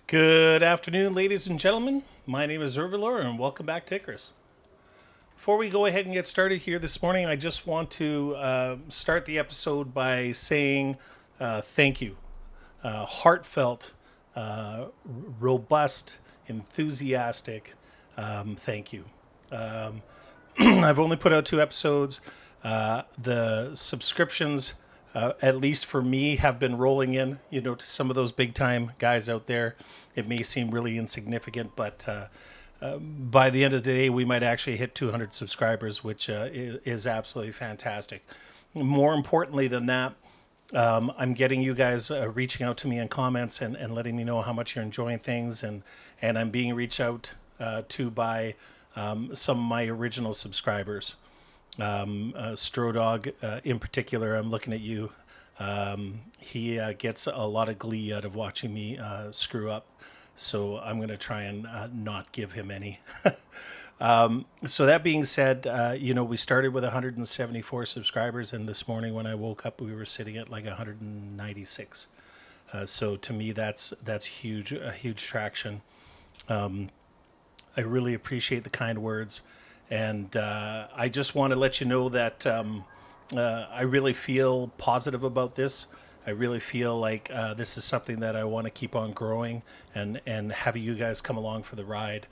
Good afternoon, ladies and gentlemen. My name is Ervilor, and welcome back to Icarus. Before we go ahead and get started here this morning, I just want to start the episode by saying thank you. Heartfelt, robust, enthusiastic thank you. I've only put out 2 episodes. The subscriptions, at least for me, have been rolling in. You know, to some of those big time guys out there, it may seem really insignificant, but by the end of the day, we might actually hit 200 subscribers, which is absolutely fantastic. More importantly than that, I'm getting you guys reaching out to me in comments and letting me know how much you're enjoying things, and I'm being reached out to by some of my original subscribers. Strodog in particular, I'm looking at you. He gets a lot of glee out of watching me screw up, so I'm going to try and not give him any. So that being said, we started with 174 subscribers, and this morning when I woke up, we were sitting at like 196. So to me, that's huge, a huge traction. I really appreciate the kind words, and I just want to let you know that I really feel positive about this. I really feel like this is something that I want to keep on growing and having you guys come along for the ride.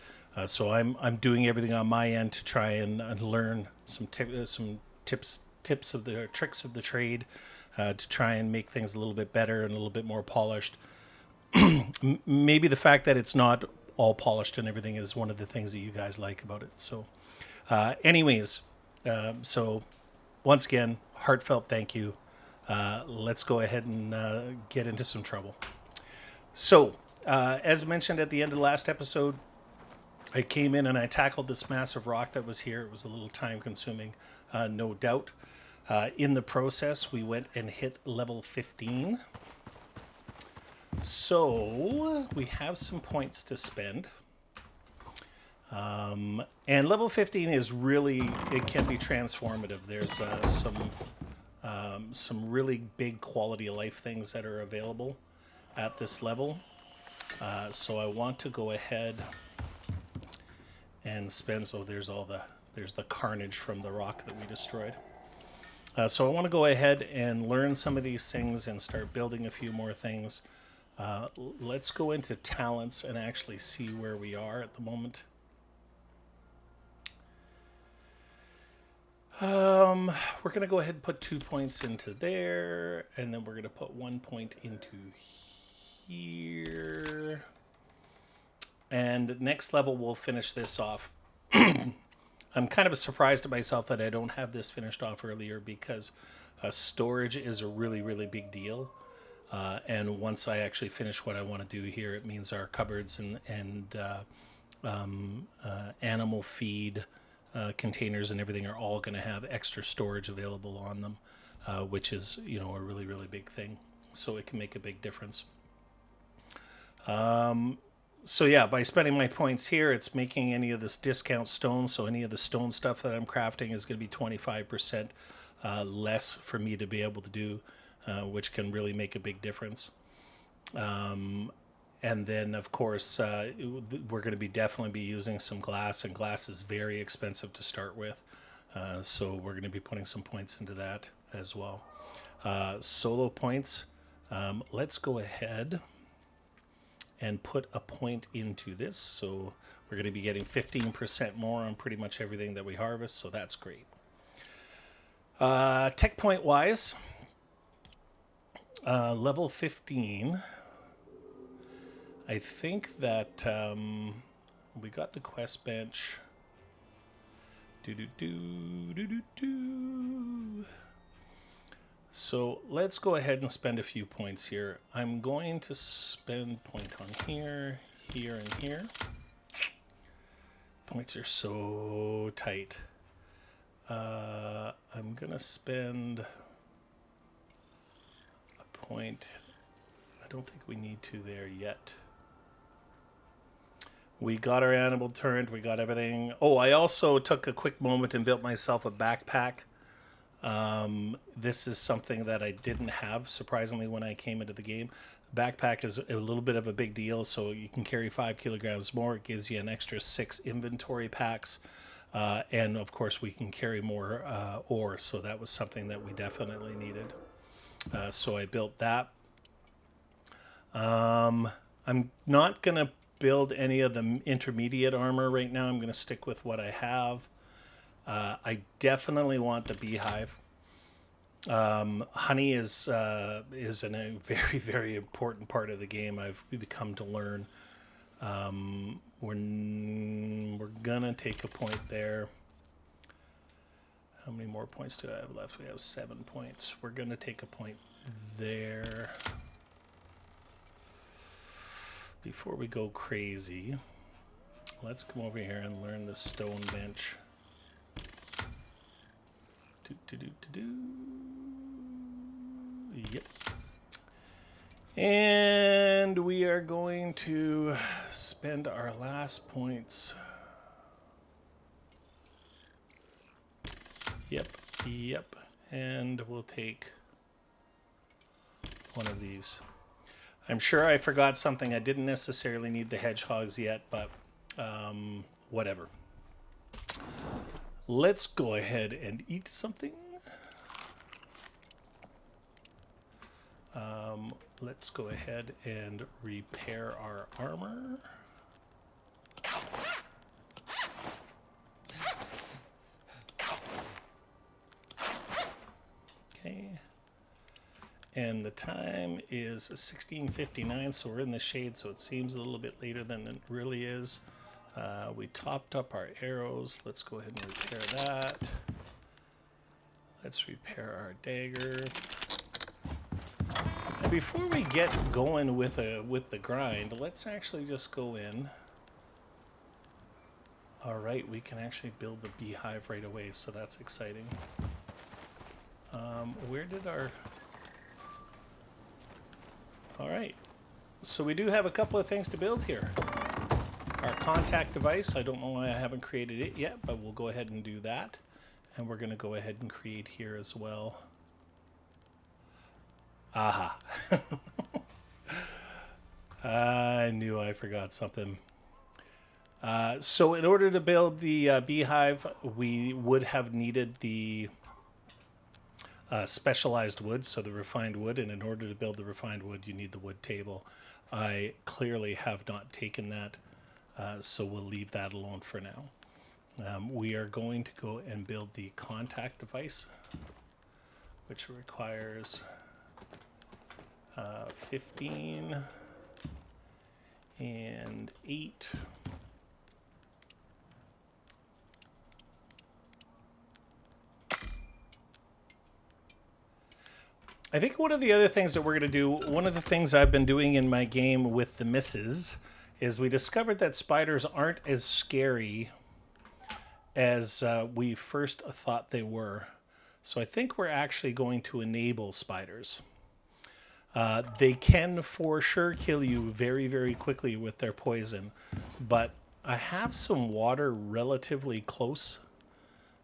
So I'm doing everything on my end to try and learn some tips of the tricks of the trade to try and make things a little bit better and a little bit more polished. Maybe the fact that it's not all polished and everything is one of the things that you guys like about it. So so once again, heartfelt thank you. Let's go ahead and get into some trouble. So, as mentioned at the end of the last episode, I came in and I tackled this massive rock that was here. It was a little time consuming, no doubt. In the process, we went and hit level 15. So, we have some points to spend. And level 15 is really, it can be transformative. There's some really big quality of life things that are available at this level. So I want to go ahead and spend, so there's the carnage from the rock that we destroyed. So I want to go ahead and learn some of these things and start building a few more things. Let's go into talents and actually see where we are at the moment. We're going to go ahead and put 2 points into there, and then we're going to put 1 point into here. And next level, we'll finish this off. I'm kind of surprised at myself that I don't have this finished off earlier because storage is a really, really big deal. And once I actually finish what I want to do here, it means our cupboards and animal feed containers and everything are all going to have extra storage available on them, which is, a really, really big thing. So it can make a big difference. So yeah, by spending my points here, it's making any of this discount stone. So any of the stone stuff that I'm crafting is going to be 25% less for me to be able to do, which can really make a big difference. And then, of course, we're going to definitely be using some glass, and glass is very expensive to start with. So we're going to be putting some points into that as well. Solo points. Let's go ahead and put a point into this. So we're going to be getting 15% more on pretty much everything that we harvest. So that's great. Tech point wise, level 15. I think that we got the quest bench. So let's go ahead and spend a few points here. I'm going to spend point on here, here, and here. Points are so tight. I'm going to spend a point. I don't think we need to there yet. We got our animal turned. We got everything. Oh, I also took a quick moment and built myself a backpack. This is something that I didn't have, surprisingly, when I came into the game. Backpack is a little bit of a big deal, so you can carry 5 kilograms more. It gives you an extra 6 inventory packs. And of course, we can carry more ore, so that was something that we definitely needed. So I built that. I'm not going to build any of the intermediate armor right now. I'm going to stick with what I have. I definitely want the Beehive. Honey is a very, very important part of the game. We've come to learn. We're gonna take a point there. How many more points do I have left? We have 7 points. We're gonna take a point there. Before we go crazy, let's come over here and learn the stone bench. Yep. And we are going to spend our last points. Yep. And we'll take one of these. I'm sure I forgot something. I didn't necessarily need the hedgehogs yet, but whatever. Let's go ahead and eat something. Let's go ahead and repair our armor. Okay. And the time is 16:59, so we're in the shade, so it seems a little bit later than it really is. We topped up our arrows. Let's go ahead and repair that. Let's repair our dagger. And before we get going with the grind, let's actually just go in. All right, we can actually build the Beehive right away, so that's exciting. Where did our... All right, so we do have a couple of things to build here. Our contact device, I don't know why I haven't created it yet, but we'll go ahead and do that. And we're going to go ahead and create here as well. Aha. I knew I forgot something. So in order to build the Beehive, we would have needed the specialized wood, so the refined wood. And in order to build the refined wood, you need the wood table. I clearly have not taken that, so we'll leave that alone for now. We are going to go and build the contact device, which requires 15 and 8. I think one of the other things that we're going to do, one of the things I've been doing in my game with the misses, is we discovered that spiders aren't as scary as we first thought they were. So I think we're actually going to enable spiders. They can for sure kill you very, very quickly with their poison, but I have some water relatively close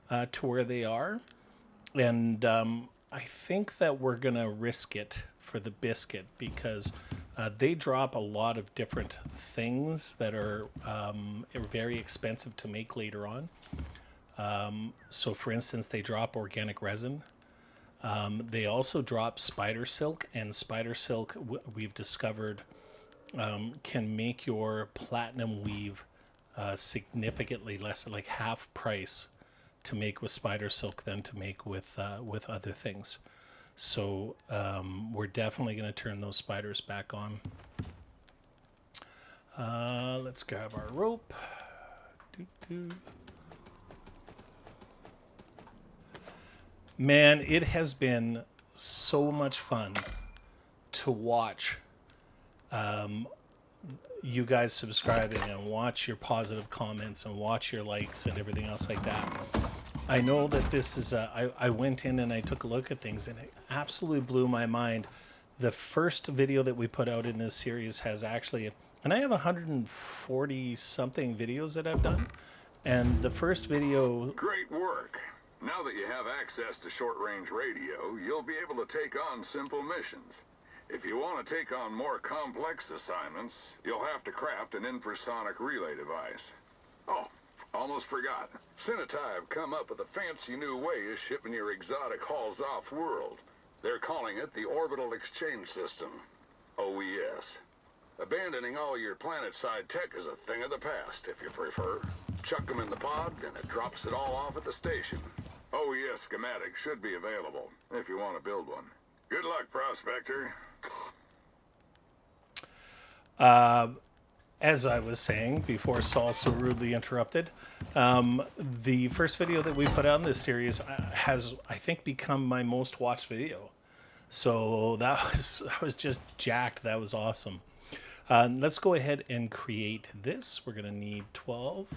to where they are, and I think that we're going to risk it for the biscuit because they drop a lot of different things that are very expensive to make later on. So for instance, they drop organic resin. They also drop spider silk, and spider silk we've discovered can make your platinum weave significantly less, like half price to make with spider silk than to make with other things. So we're definitely going to turn those spiders back on. Let's grab our rope. Man, it has been so much fun to watch you guys subscribing and watch your positive comments and watch your likes and everything else like that. I know that this is I went in and I took a look at things and it absolutely blew my mind. The first video that we put out in this series has actually, and I have 140 something videos that I've done, and the first video... Great work. Now that you have access to short-range radio, you'll be able to take on simple missions. If you want to take on more complex assignments, you'll have to craft an infrasonic relay device. Oh, almost forgot. Cinetai have come up with a fancy new way of shipping your exotic hauls off-world. They're calling it the Orbital Exchange System, OES. Abandoning all your planet-side tech is a thing of the past, if you prefer. Chuck them in the pod, and it drops it all off at the station. OES schematics should be available, if you want to build one. Good luck, Prospector. As I was saying before Saul so rudely interrupted, the first video that we put out in this series has, I think, become my most watched video. So I was just jacked. That was awesome. Let's go ahead and create this. We're going to need 12.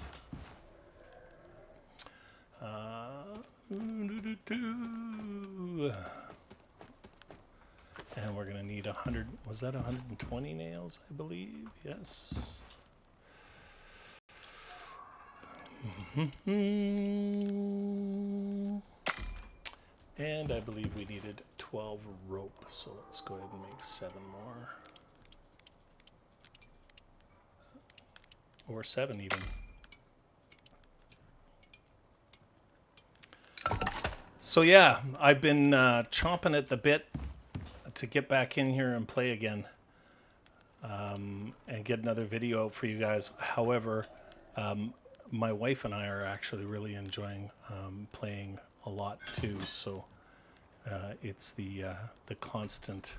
And we're going to need 100. Was that 120 nails, I believe? Yes. And I believe we needed 12 rope. So let's go ahead and make 7 more. Or 7 even. So yeah, I've been chomping at the bit to get back in here and play again, and get another video out for you guys. However, my wife and I are actually really enjoying playing a lot too. So it's the constant.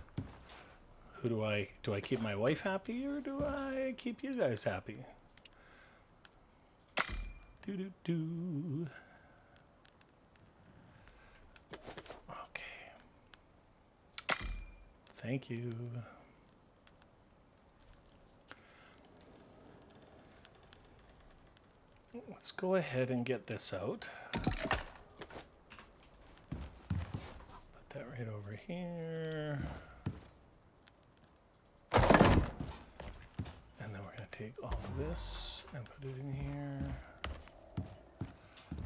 Who do I keep my wife happy, or do I keep you guys happy? Do. Thank you. Let's go ahead and get this out. Put that right over here. And then we're going to take all of this and put it in here.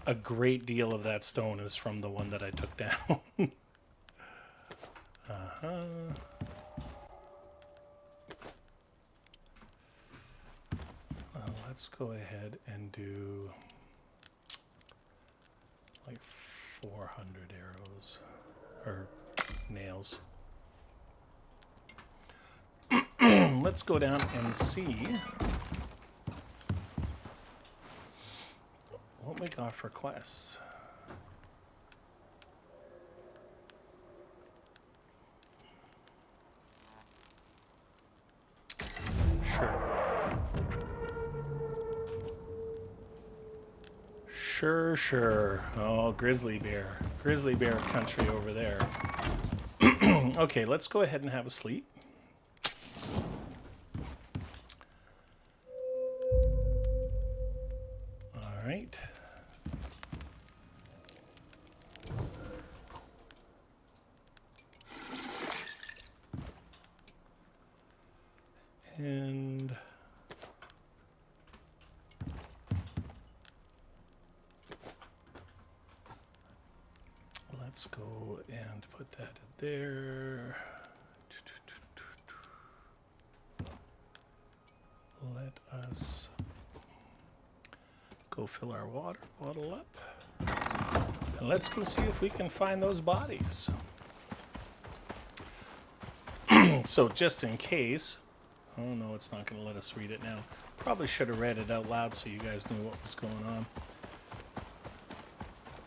A great deal of that stone is from the one that I took down. Let's go ahead and do like 400 arrows or nails. Let's go down and see what we got for quests. Sure. Oh, grizzly bear country over there. Okay, let's go ahead and have a sleep. All right. And let's go and put that there. Let us go fill our water bottle up. And let's go see if we can find those bodies. So just in case, oh no, it's not going to let us read it now. Probably should have read it out loud so you guys knew what was going on.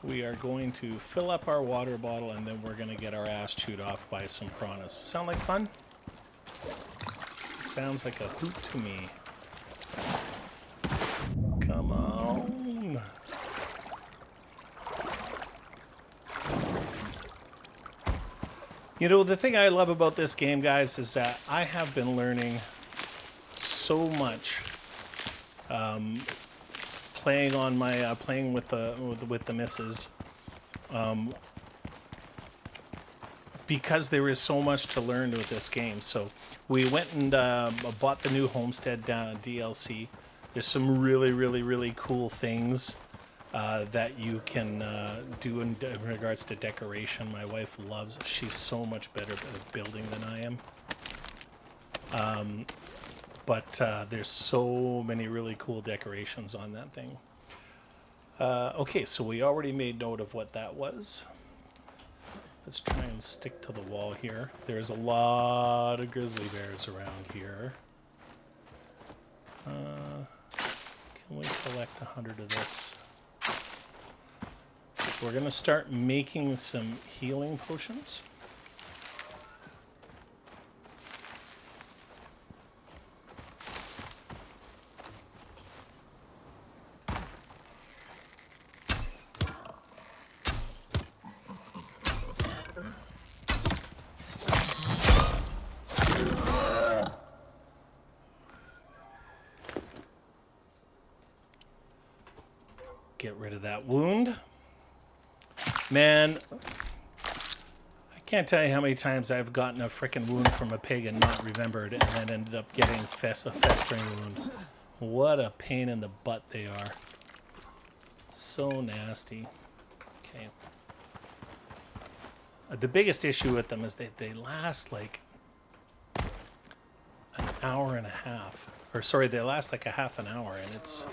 We are going to fill up our water bottle, and then we're going to get our ass chewed off by some piranhas. Sound like fun? Sounds like a hoot to me. Come on. You know, the thing I love about this game, guys, is that I have been learning so much playing on my playing with the missus, because there is so much to learn with this game. So we went and bought the new Homestead DLC. There's some really cool things that you can do in regards to decoration. My wife loves. She's so much better at building than I am. But there's so many really cool decorations on that thing. Okay, so we already made note of what that was. Let's try and stick to the wall here. There's a lot of grizzly bears around here. Can we collect 100 of this? We're going to start making some healing potions. Get rid of that wound. Man, I can't tell you how many times I've gotten a frickin' wound from a pig and not remembered, and then ended up getting a festering wound. What a pain in the butt they are. So nasty. Okay. The biggest issue with them is that they last like an hour and a half. Or sorry, they last like a half an hour, and it's...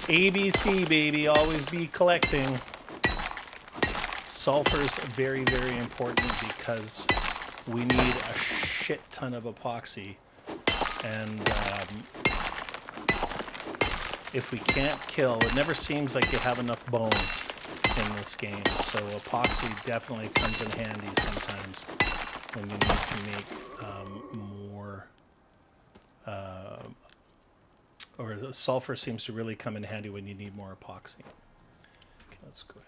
ABC, baby, always be collecting. Sulfur's very, very important because we need a shit ton of epoxy. And if we can't kill, it never seems like you have enough bone in this game. So epoxy definitely comes in handy sometimes when you need to make more... or the sulfur seems to really come in handy when you need more epoxy. Okay, let's go down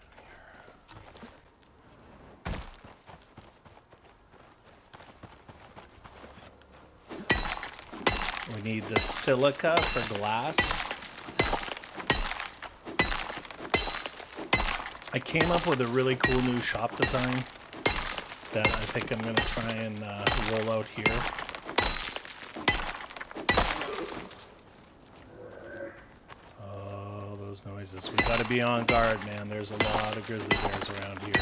here. We need the silica for glass. I came up with a really cool new shop design that I think I'm going to try and roll out here. Noises. We got to be on guard, man. There's a lot of grizzly bears around here.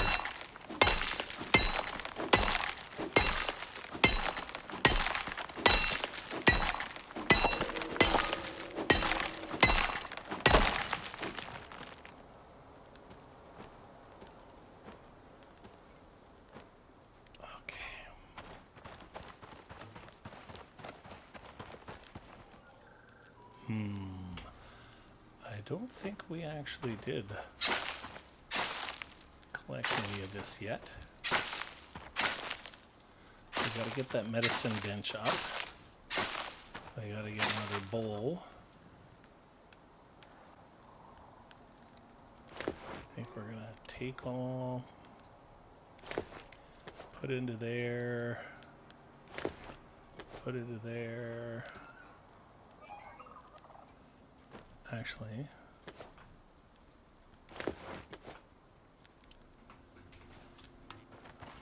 I don't think we actually did collect any of this yet. We gotta get that medicine bench up. I gotta get another bowl. I think we're gonna take all, put into there, put into there. Actually,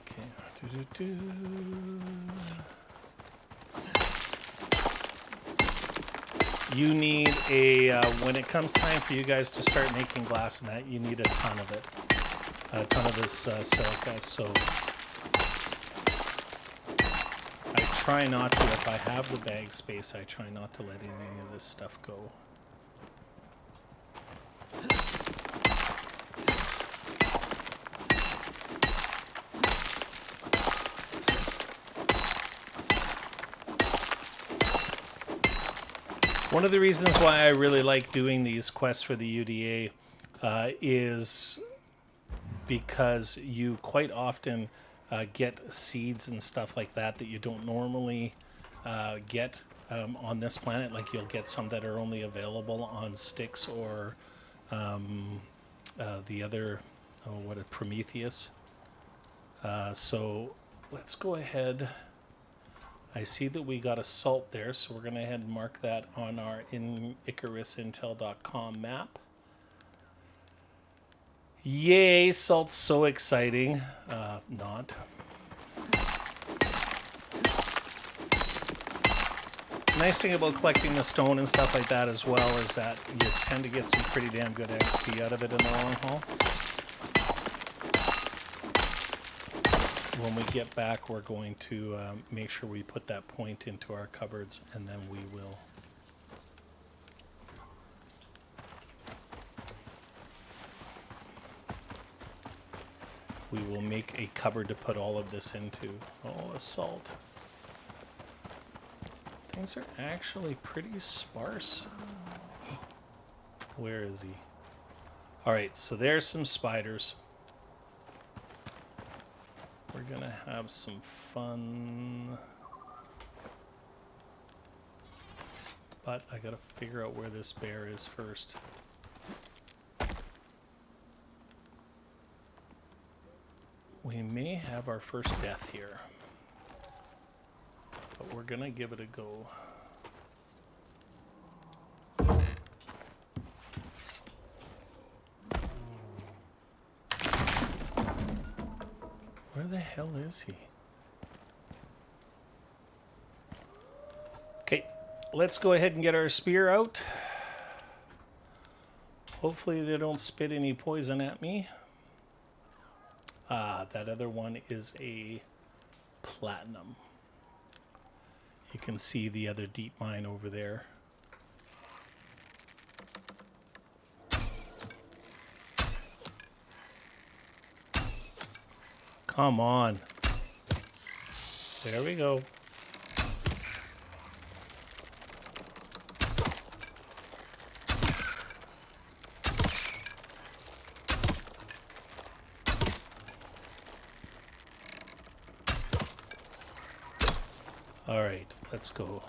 okay, You need a, when it comes time for you guys to start making glass and that, you need a ton of it. A ton of this silica, so I try not to, if I have the bag space, I try not to let any of this stuff go. One of the reasons why I really like doing these quests for the UDA is because you quite often get seeds and stuff like that that you don't normally get on this planet. Like you'll get some that are only available on Styx or the other, Prometheus. So let's go ahead. I see that we got a salt there, so we're going to head and mark that on our IcarusIntel.com map. Yay, salt's so exciting. Not. Nice thing about collecting the stone and stuff like that as well is that you tend to get some pretty damn good XP out of it in the long haul. when we get back, we're going to make sure we put that point into our cupboards, and then we will make a cupboard to put all of this into. Oh, assault. Things are actually pretty sparse. Where is he? Alright, so there's some spiders. We're gonna have some fun. But I gotta figure out where this bear is first. We may have our first death here. But we're gonna give it a go. Where the hell is he? Okay, let's go ahead and get our spear out. Hopefully they don't spit any poison at me. Ah, that other one is a platinum. You can see the other deep mine over there. Come on. There we go. All right, let's go.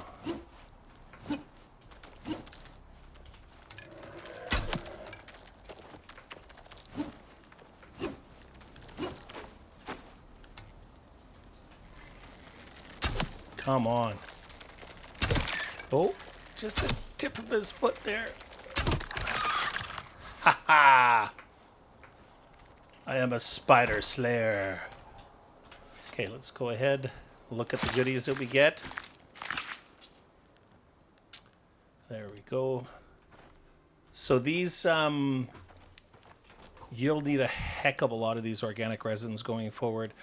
Come on. Oh, just the tip of his foot there. Ha ha! I am a spider slayer. Okay, let's go ahead. Look at the goodies that we get. There we go. So these, you'll need a heck of a lot of these organic resins going forward.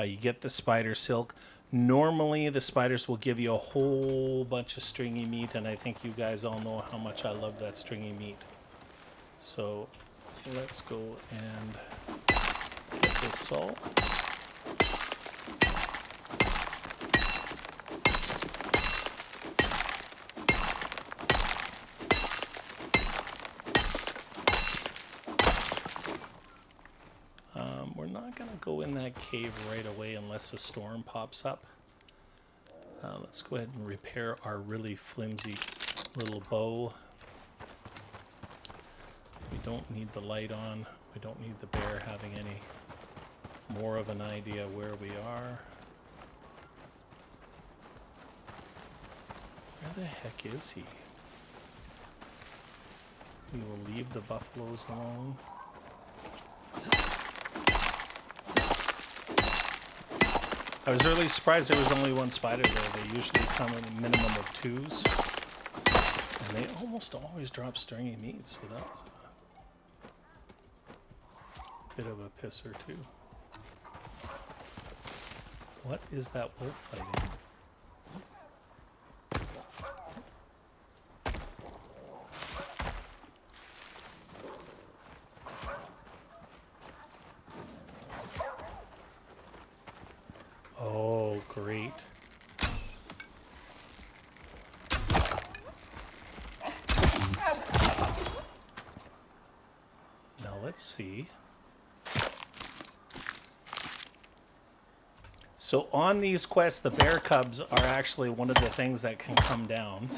You get the spider silk. Normally, the spiders will give you a whole bunch of stringy meat, and I think you guys all know how much I love that stringy meat. So let's go and get this salt. We're not going to go in that cave right away unless a storm pops up. Let's go ahead and repair our really flimsy little bow. We don't need the light on. We don't need the bear having any more of an idea where we are. Where the heck is he? We will leave the buffaloes alone. I was really surprised there was only one spider there. They usually come in a minimum of twos. And they almost always drop stringy meat, so that was a bit of a pisser too. What is that wolf fighting? Oh, great. Now let's see. So on these quests, the bear cubs are actually one of the things that can come down.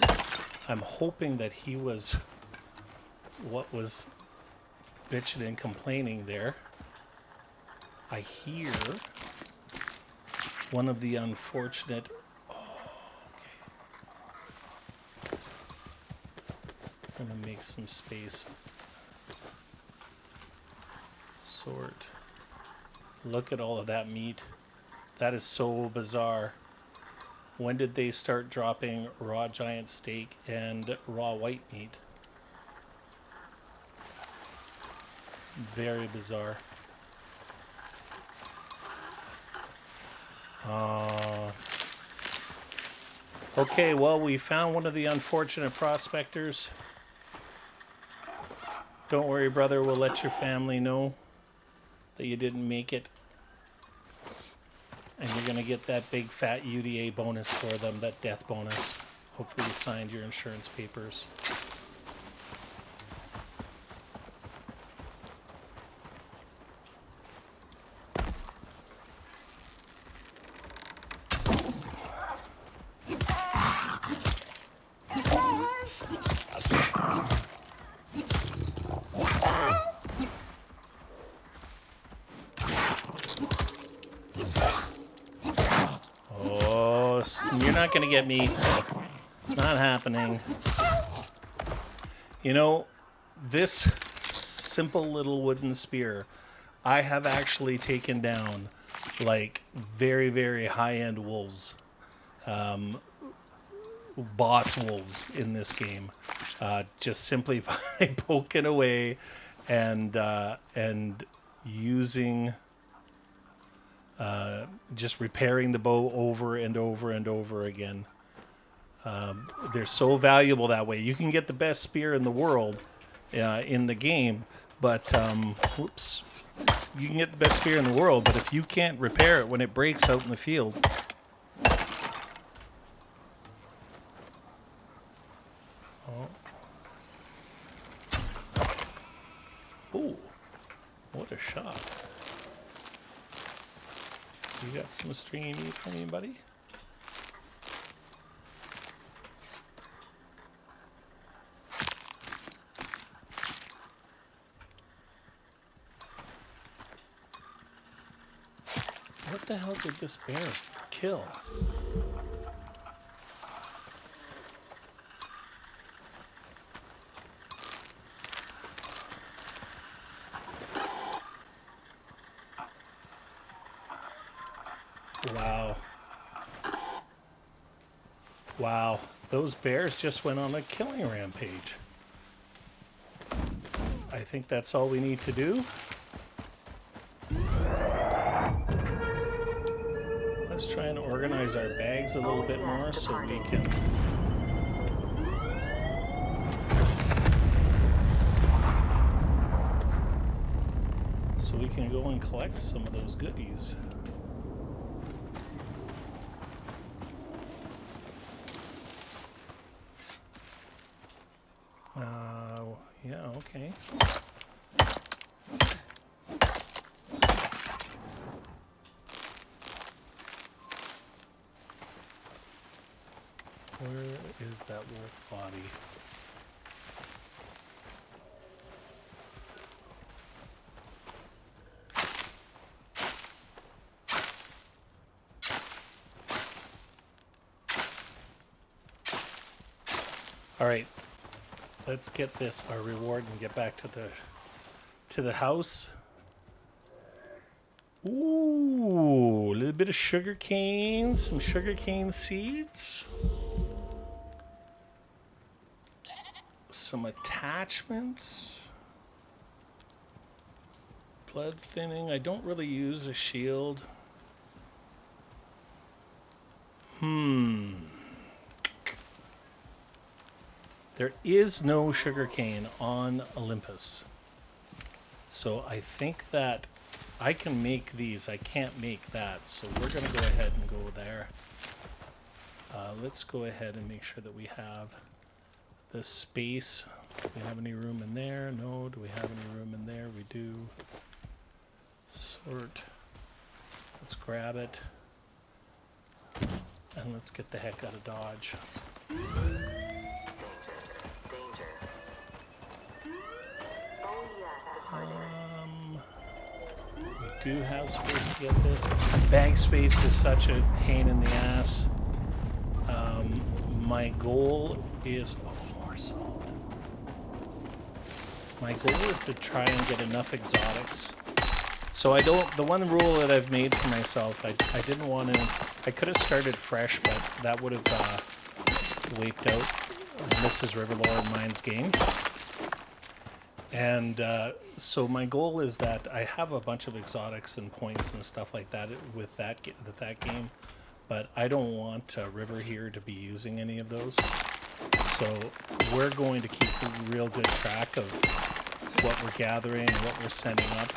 I'm hoping that he was what was bitching and complaining there. I hear one of the unfortunate... Oh, okay. I'm going to make some space. Sort. Look at all of that meat. That is so bizarre. When did they start dropping raw giant steak and raw white meat? Very bizarre. Okay, well, we found one of the unfortunate prospectors. Don't worry, brother. We'll let your family know that you didn't make it. And you're going to get that big fat UDA bonus for them, that death bonus. Hopefully you signed your insurance papers. You're not going to get me. Not happening. You know, this simple little wooden spear, I have actually taken down like very, very high-end wolves. Boss wolves in this game. Just simply by poking away and using... just repairing the bow over and over and over again. They're so valuable that way. You can get the best spear in the world in the game, but whoops, you can get the best spear in the world, but if you can't repair it when it breaks out in the field, oh, what a shot! You got some stringy meat for me, buddy? What the hell did this bear kill? Wow. Wow. Those bears just went on a killing rampage. I think that's all we need to do. Let's try and organize our bags a little bit more so we can... so we can go and collect some of those goodies. Yeah, okay. Where is that wolf body? All right. Let's get this, our reward, and get back to the house. Ooh, a little bit of sugar cane, some sugar cane seeds. Some attachments. Blood thinning. I don't really use a shield. There is no sugarcane on Olympus. So I think that I can make these. I can't make that. So we're going to go ahead and go there. Let's go ahead and make sure that we have the space. Do we have any room in there? No. Do we have any room in there? We do. Sort. Let's grab it. And let's get the heck out of Dodge. We do have space to get this. Bag space is such a pain in the ass. My goal is... oh, more salt. My goal is to try and get enough exotics. So I don't... the one rule that I've made for myself, I didn't want to... I could have started fresh, but that would have wiped out Mrs. Riverlore Mine's game. And so my goal is that I have a bunch of exotics and points and stuff like that with that game. but I don't want River here to be using any of those. So we're going to keep a real good track of what we're gathering and what we're sending up.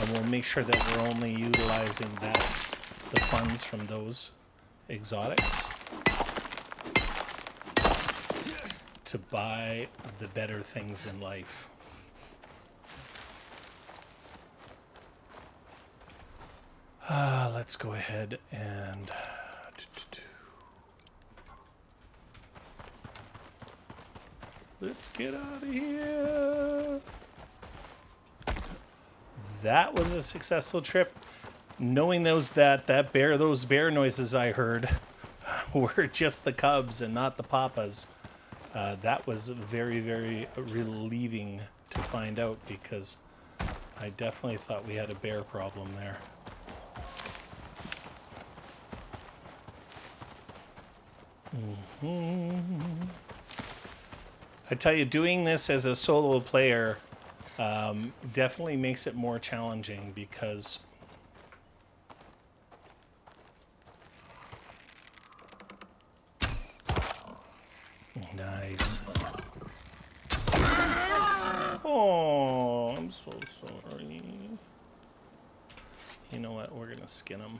And we'll make sure that we're only utilizing the funds from those exotics to buy the better things in life. Let's go ahead and let's get out of here. That was a successful trip. Knowing those bear noises I heard were just the cubs and not the papas. That was very, very relieving to find out, because I definitely thought we had a bear problem there. I tell you, doing this as a solo player definitely makes it more challenging, because nice. Oh, I'm so sorry. You know what? We're gonna skin him.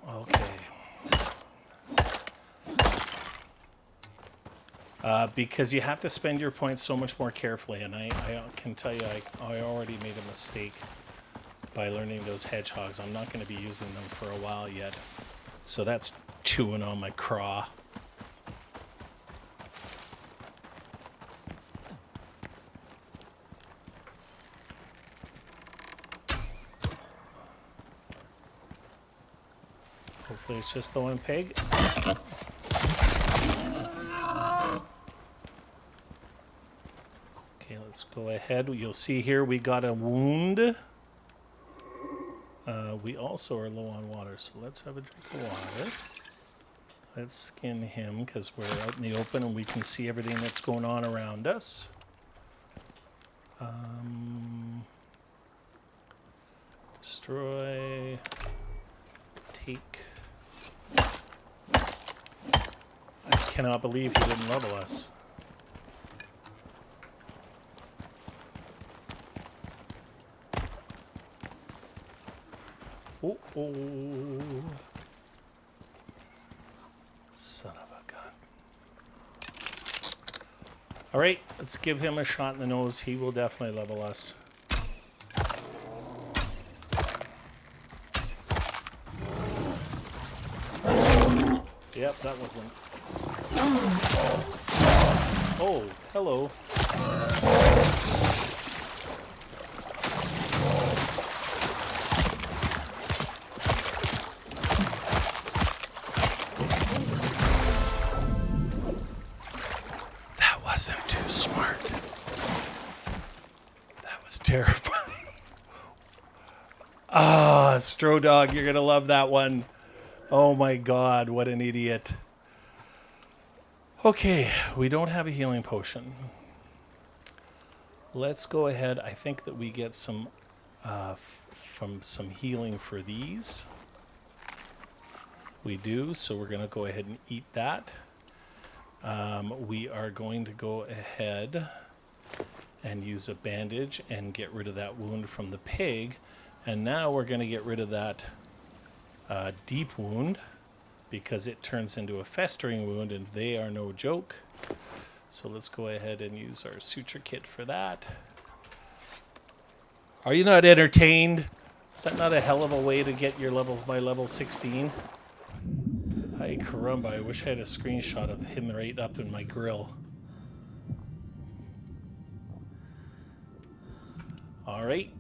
Okay. Because you have to spend your points so much more carefully, and I can tell you I already made a mistake by learning those hedgehogs. I'm not going to be using them for a while yet. So that's chewing on my craw. Hopefully it's just the one pig. Okay, let's go ahead. You'll see here we got a wound. We also are low on water, so let's have a drink of water. Let's skin him, because we're out in the open and we can see everything that's going on around us. Destroy. Take. I cannot believe he didn't level us. Oh, oh. Son of a gun. All right, let's give him a shot in the nose. He will definitely level us. Yep, that wasn't. Oh, hello. That wasn't too smart. That was terrifying. Ah, Stro Dog, you're going to love that one. Oh my God, what an idiot. Okay, we don't have a healing potion. Let's go ahead. I think that we get some from some healing for these. We do, so we're going to go ahead and eat that. We are going to go ahead and use a bandage and get rid of that wound from the pig. And now we're going to get rid of that deep wound, because it turns into a festering wound, and they are no joke. So let's go ahead and use our suture kit for that. Are you not entertained? Is that not a hell of a way to get your level by level 16? Ay caramba, I wish I had a screenshot of him right up in my grill. All right.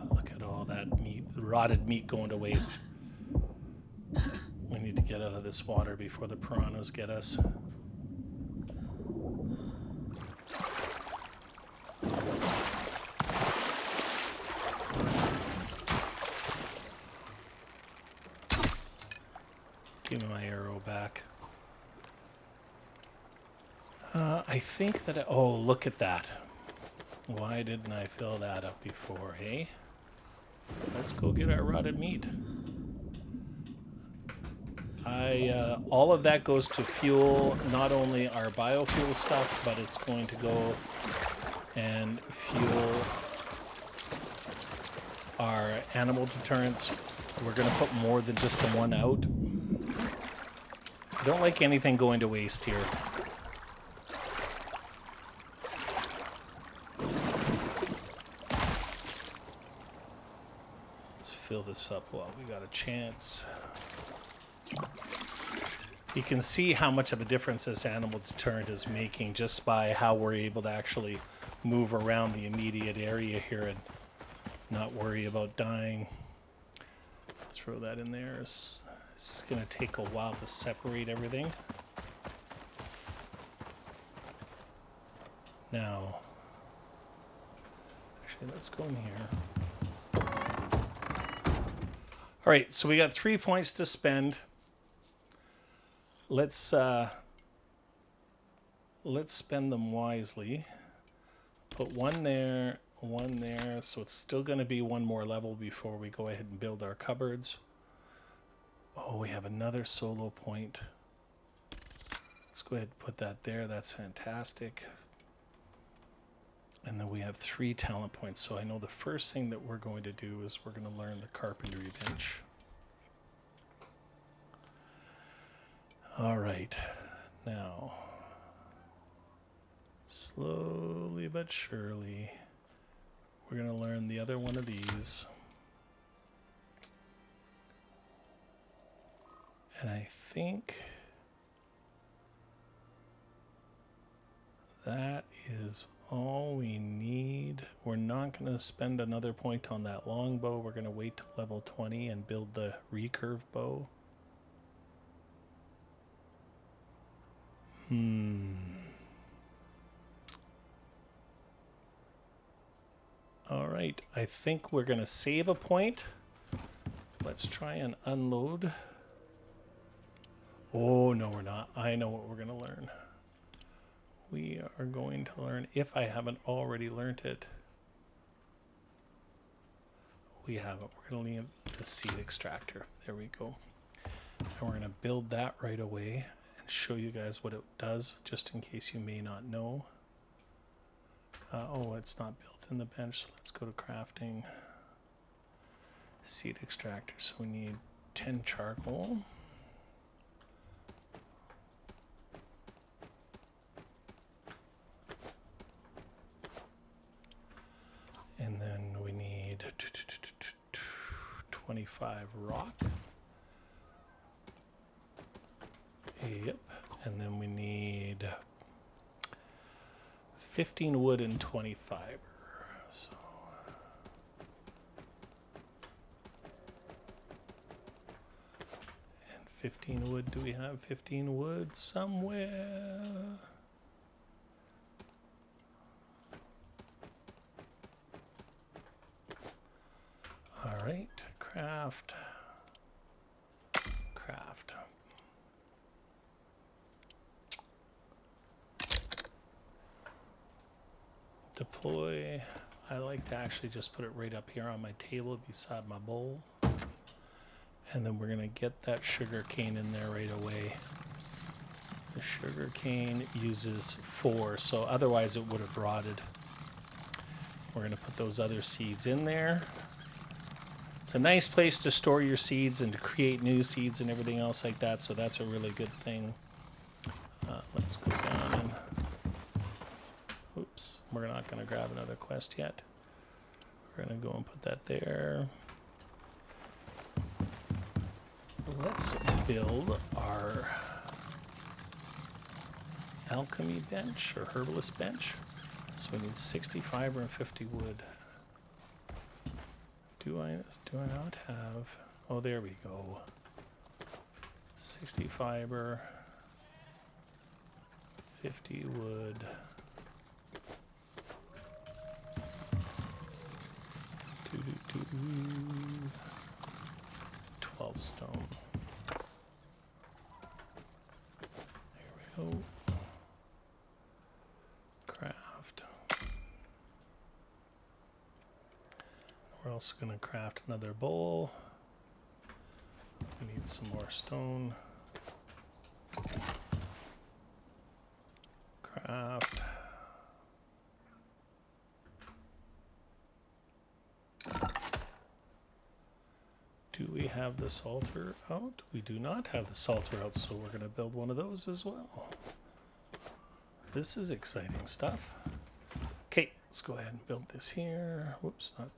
Look at all that meat, rotted meat going to waste. We need to get out of this water before the piranhas get us. Give me my arrow back. I think that... oh, look at that. Why didn't I fill that up before, hey? Let's go get our rotted meat. All of that goes to fuel not only our biofuel stuff, but it's going to go and fuel our animal deterrents. We're going to put more than just the one out. I don't like anything going to waste here. Let's fill this up while we got a chance. You can see how much of a difference this animal deterrent is making just by how we're able to actually move around the immediate area here and not worry about dying. Throw that in there. It's going to take a while to separate everything. Now, actually, let's go in here. All right, so we got 3 points to spend. Let's spend them wisely. Put one there, so it's still going to be one more level before we go ahead and build our cupboards. Oh, we have another solo point. Let's go ahead and put that there. That's fantastic. And then we have 3 talent points. So I know the first thing that we're going to do is we're going to learn the carpentry bench. All right, now, slowly but surely, we're going to learn the other one of these. And I think that is all we need. We're not going to spend another point on that longbow. We're going to wait till level 20 and build the recurve bow. All right, I think we're going to save a point. Let's try and unload. Oh, no, we're not. I know what we're going to learn. We are going to learn, if I haven't already learned it. We haven't. We're going to leave the seed extractor. There we go. And we're going to build that right away and show you guys what it does, just in case you may not know. Oh, it's not built in the bench. So let's go to crafting. Seed extractor. So we need 10 charcoal. And then we need 25 rock. Yep. And then we need 15 wood and 20 fiber. So and 15 wood. Do we have 15 wood somewhere? All right, craft. Deploy. I like to actually just put it right up here on my table beside my bowl. And then we're going to get that sugar cane in there right away. The sugar cane uses 4, so otherwise it would have rotted. We're going to put those other seeds in there. It's a nice place to store your seeds and to create new seeds and everything else like that, so that's a really good thing. Let's go down and... Oops, we're not going to grab another quest yet. We're going to go and put that there. Let's build our alchemy bench or herbalist bench. So we need 60 fiber and 50 wood. Do I not have... Oh, there we go. 60 fiber, 50 wood. 12 stone. There we go. Craft. We're also going to craft another bowl. We need some more stone. Craft. Do we have the salter out? We do not have the salter out, so we're going to build one of those as well. This is exciting stuff. Okay, let's go ahead and build this here. Whoops, not.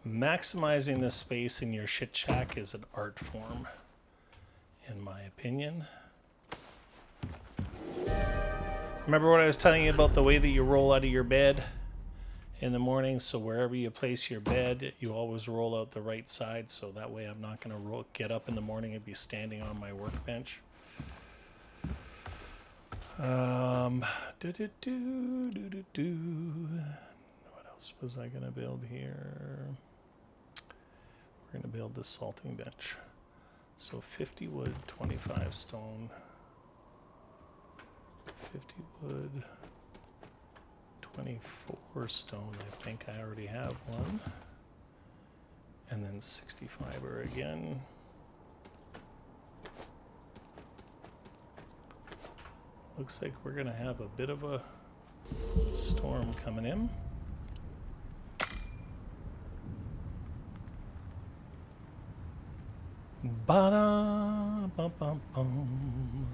Maximizing the space in your shit shack is an art form, in my opinion. Remember what I was telling you about the way that you roll out of your bed in the morning? So wherever you place your bed, you always roll out the right side, so that way I'm not going to get up in the morning and be standing on my workbench. What else was I going to build here? We're going to build the salting bench. So 50 wood, 25 stone. 50 wood, 24 stone. I think I already have one. And then 60 fiber again. Looks like we're going to have a bit of a storm coming in. Ba-da-bum-bum-bum.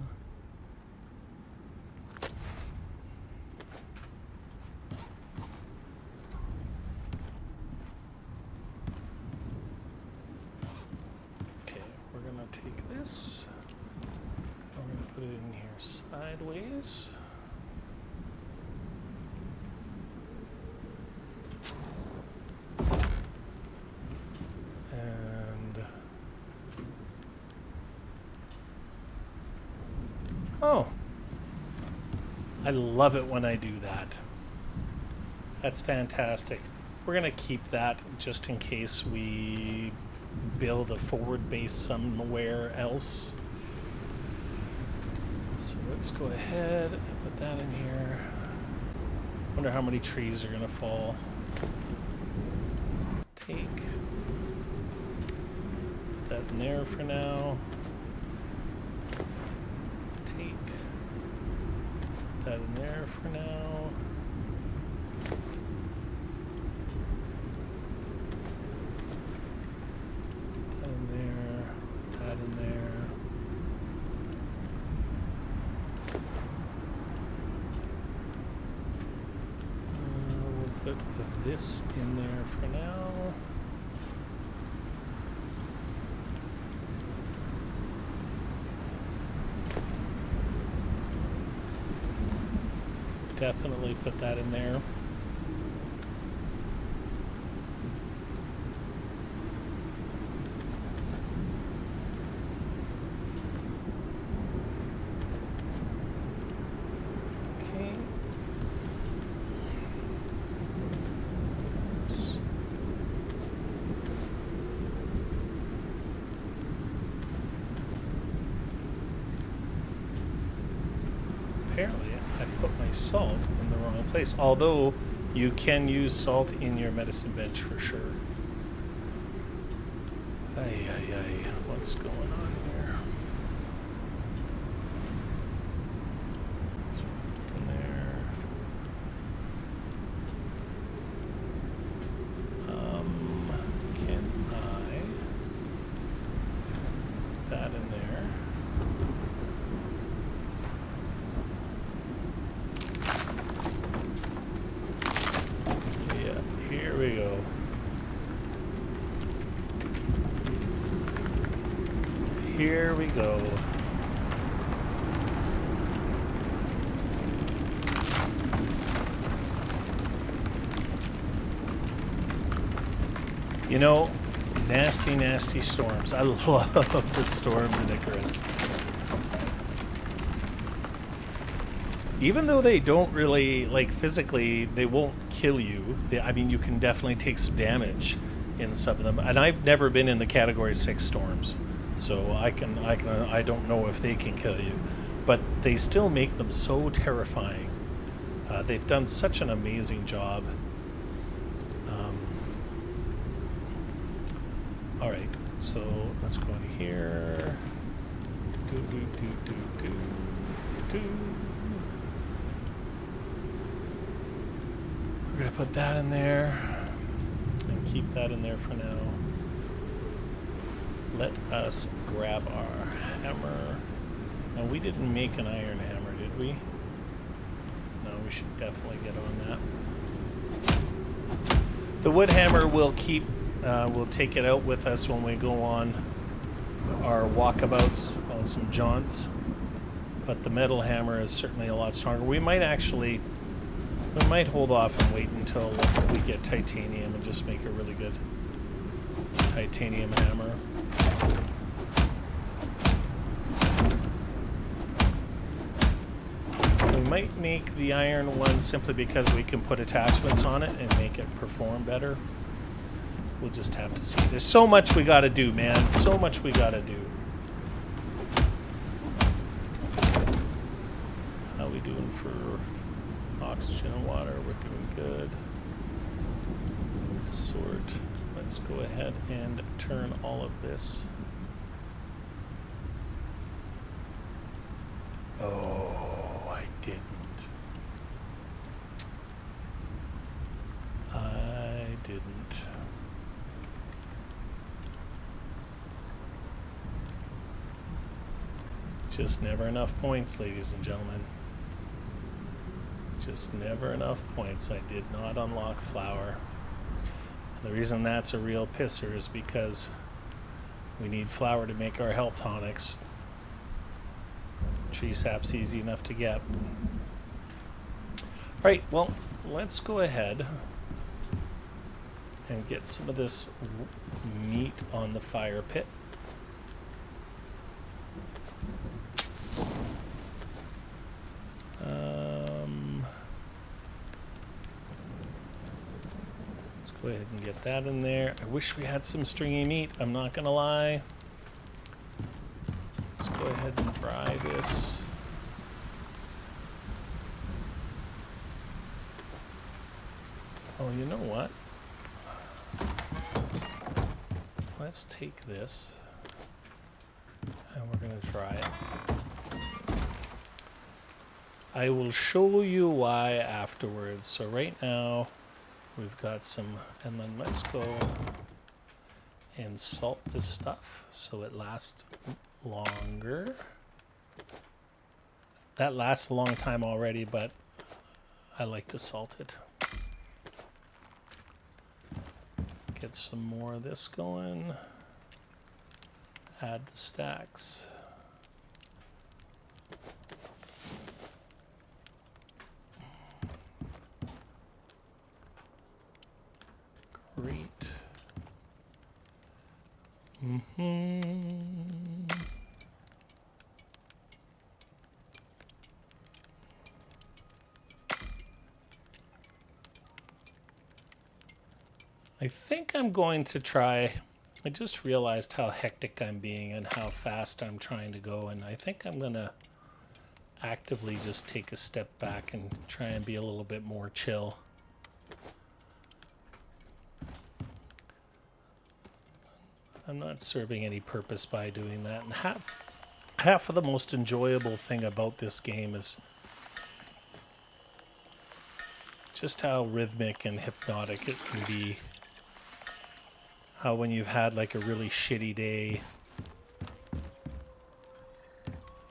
Okay, we're going to take this. We're going to put it in here sideways. Oh, I love it when I do that. That's fantastic. We're going to keep that just in case we build a forward base somewhere else. So let's go ahead and put that in here. Wonder how many trees are going to fall. Take. Put that in there for now. That in there for now. That in there. That in there. We'll put this in there for now. Definitely put that in there. Okay. Oops. Apparently, I put my salt in the wrong place, although you can use salt in your medicine bench for sure. Ay, ay, ay. What's going on here? In there. Can I put that in there? Here we go. Here we go. You know, nasty, nasty storms. I love the storms in Icarus. Even though they don't really, like, physically, they won't kill you. I mean, you can definitely take some damage in some of them. And I've never been in the Category 6 storms, so I don't know if they can kill you. But they still make them so terrifying They've done such an amazing job. All right, so let's go in here. Do, do, do, do, do, do. We're going to put that in there and keep that in there for now. Let us grab our hammer. Now, we didn't make an iron hammer, did we? No, we should definitely get on that. The wood hammer will keep, we'll take it out with us when we go on our walkabouts on some jaunts. But the metal hammer is certainly a lot stronger. We might hold off and wait until we get titanium and just make a really good titanium hammer. We might make the iron one simply because we can put attachments on it and make it perform better. We'll just have to see. There's so much we got to do, man. So much we got to do. How we doing for oxygen and water? We're doing good. Sort. Let's go ahead and turn all of this. Oh, I didn't. I didn't. Just never enough points, ladies and gentlemen. Just never enough points. I did not unlock flour. The reason that's a real pisser is because we need flour to make our health tonics. Tree sap's easy enough to get. Alright, well, let's go ahead and get some of this meat on the fire pit. Let's go ahead and get that in there. I wish we had some stringy meat, I'm not gonna lie. Let's go ahead and dry this. Oh, you know what? Let's take this and we're going to dry it. I will show you why afterwards. So right now we've got some, and then let's go and salt this stuff so it lasts longer. That lasts a long time already, but I like to salt it. Get some more of this going. Add the stacks. Great. I think I'm going to try, I just realized how hectic I'm being and how fast I'm trying to go, and I think I'm going to actively just take a step back and try and be a little bit more chill. I'm not serving any purpose by doing that, and half of the most enjoyable thing about this game is just how rhythmic and hypnotic it can be. How when you've had like a really shitty day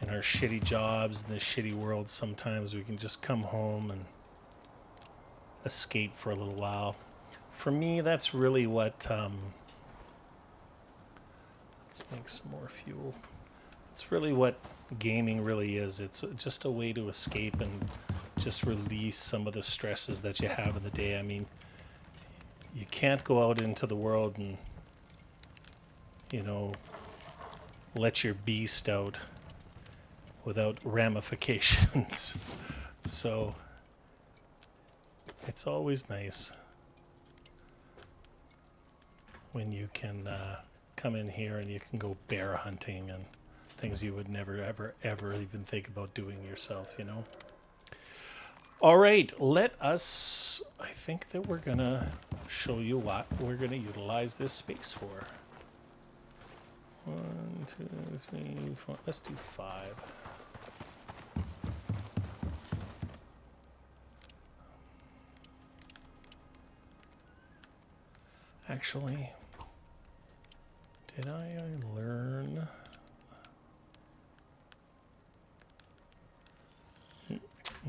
in our shitty jobs in this shitty world, sometimes we can just come home and escape for a little while. For me, that's really what, let's make some more fuel. It's really what gaming really is. It's just a way to escape and just release some of the stresses that you have in the day. I mean, you can't go out into the world and, you know, let your beast out without ramifications. So it's always nice when you can come in here and you can go bear hunting and things you would never, ever, ever even think about doing yourself, you know? All right, let us. I think that we're gonna show you what we're gonna utilize this space for. 1, 2, 3, 4. Let's do 5. Actually, did I learn?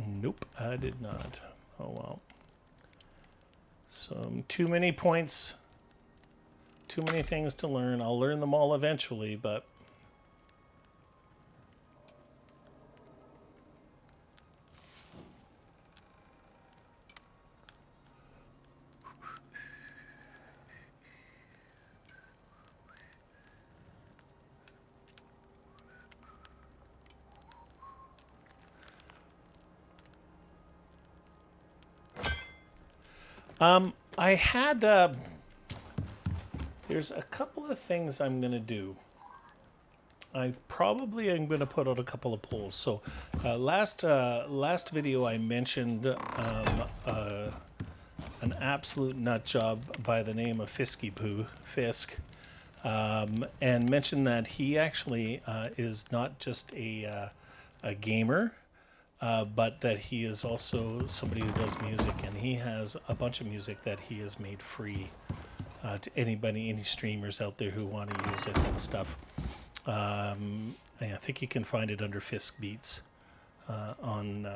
Nope, I did not. Oh well. So too many points, too many things to learn. I'll learn them all eventually, but I had. There's a couple of things I'm gonna do. I probably am going to put out a couple of polls. So, last video I mentioned an absolute nut job by the name of Fisky Poo Fisk, and mentioned that he actually is not just a gamer, but that he is also somebody who does music, and he has a bunch of music that he has made free to anybody, any streamers out there who want to use it and stuff. I think you can find it under Fisk Beats on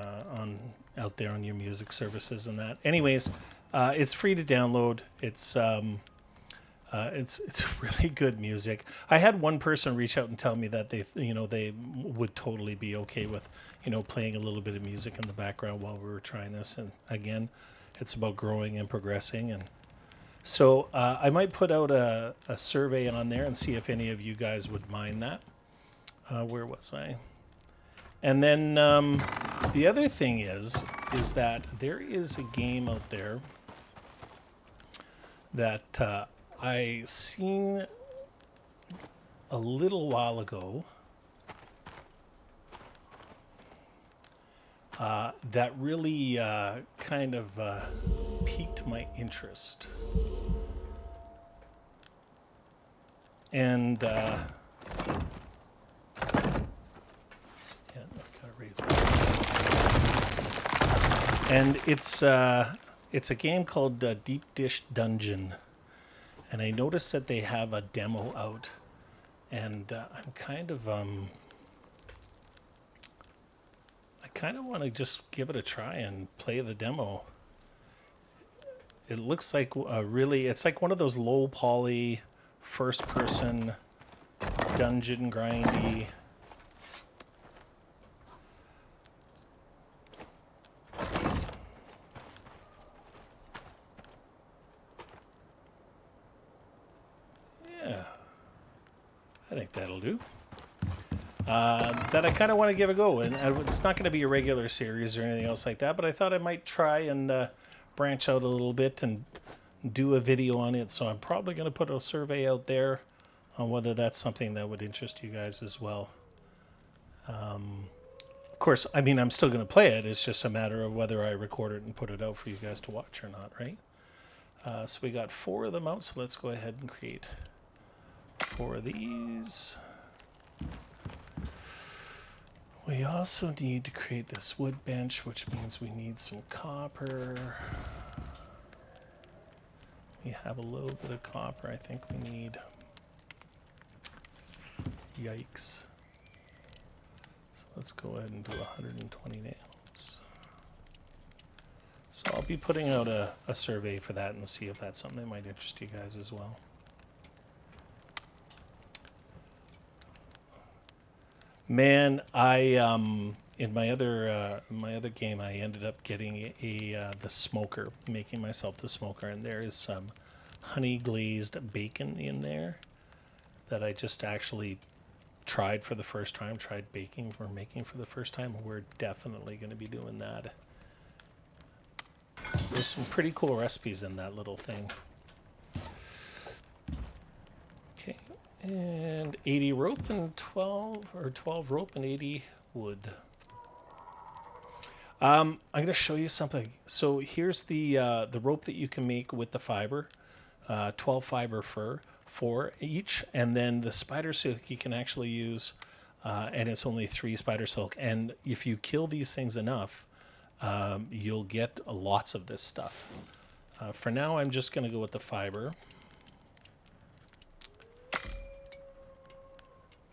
out there on your music services and that. Anyways, it's free to download. It's really good music. I had one person reach out and tell me that they would totally be okay with playing a little bit of music in the background while we were trying this. And again, it's about growing and progressing. And so I might put out a survey on there and see if any of you guys would mind that. Where was I? And then the other thing is that there is a game out there that I seen a little while ago that really kind of piqued my interest. And yeah, I've got to raise it. And it's a game called Deep Dish Dungeon. And I noticed that they have a demo out, and I'm kind of I kind of want to just give it a try and play the demo. It looks like it's like one of those low poly, first person dungeon grindy. Yeah, I think that'll do. That I kind of want to give a go, and it's not going to be a regular series or anything else like that, but I thought I might try and branch out a little bit and do a video on it. So I'm probably going to put a survey out there on whether that's something that would interest you guys as well. Of course, I mean, I'm still going to play it. It's just a matter of whether I record it and put it out for you guys to watch or not, right? So we got 4 of them out, so let's go ahead and create 4 of these. We also need to create this wood bench, which means we need some copper. We have a little bit of copper. I think we need. Yikes. So let's go ahead and do 120 nails. So I'll be putting out a survey for that and see if that's something that might interest you guys as well. Man, I in my other game, I ended up getting the smoker, making myself the smoker, and there is some honey glazed bacon in there that I just actually tried for the first time. Tried baking or making for the first time. We're definitely going to be doing that. There's some pretty cool recipes in that little thing. Okay. And 80 rope and 12 rope and 80 wood. I'm going to show you something. So here's the rope that you can make with the fiber, 12 fiber fur, 4 each, and then the spider silk you can actually use, and it's only 3 spider silk. And if you kill these things enough, you'll get lots of this stuff. For now, I'm just going to go with the fiber.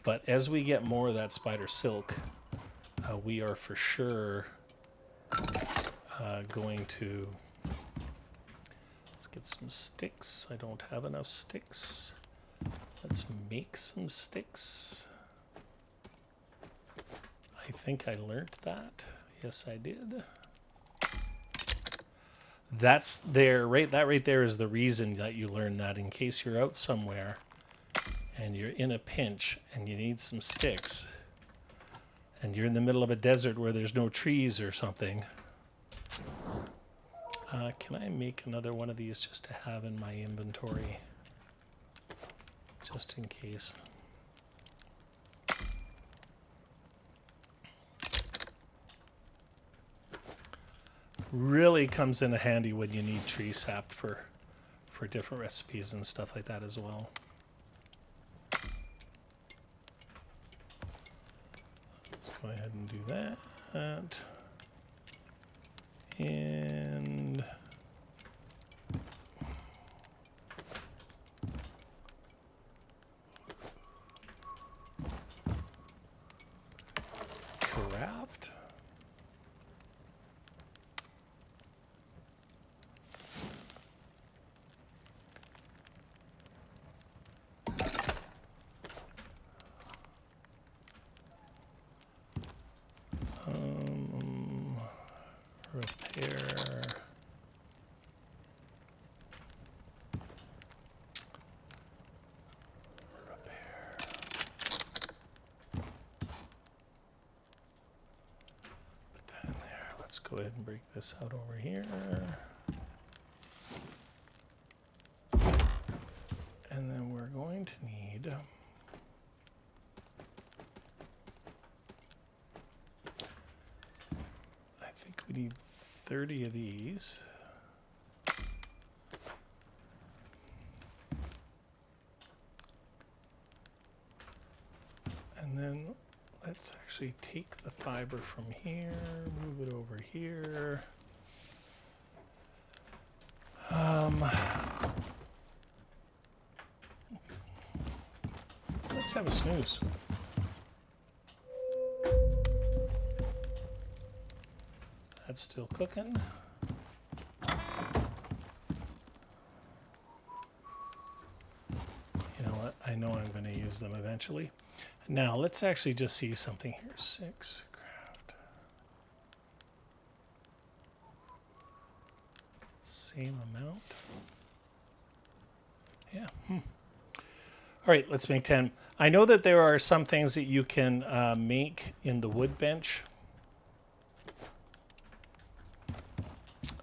But as we get more of that spider silk, we are for sure going to... Let's get some sticks. I don't have enough sticks. Let's make some sticks. I think I learned that. Yes, I did. That's there, right? That right there is the reason that you learn that, in case you're out somewhere and you're in a pinch and you need some sticks and you're in the middle of a desert where there's no trees or something. Can I make another one of these just to have in my inventory? Just in case. Really comes in handy when you need tree sap for different recipes and stuff like that as well. Let's go ahead and do that. And craft. Repair. Put that in there. Let's go ahead and break this out over here. And then we're going to need... I think we need 30 of these. And then let's actually take the fiber from here, move it over here. Let's have a snooze. That's still cooking. You know what? I know I'm going to use them eventually. Now, let's actually just see something here. 6 craft. Same amount. Yeah. All right, let's make 10. I know that there are some things that you can make in the wood bench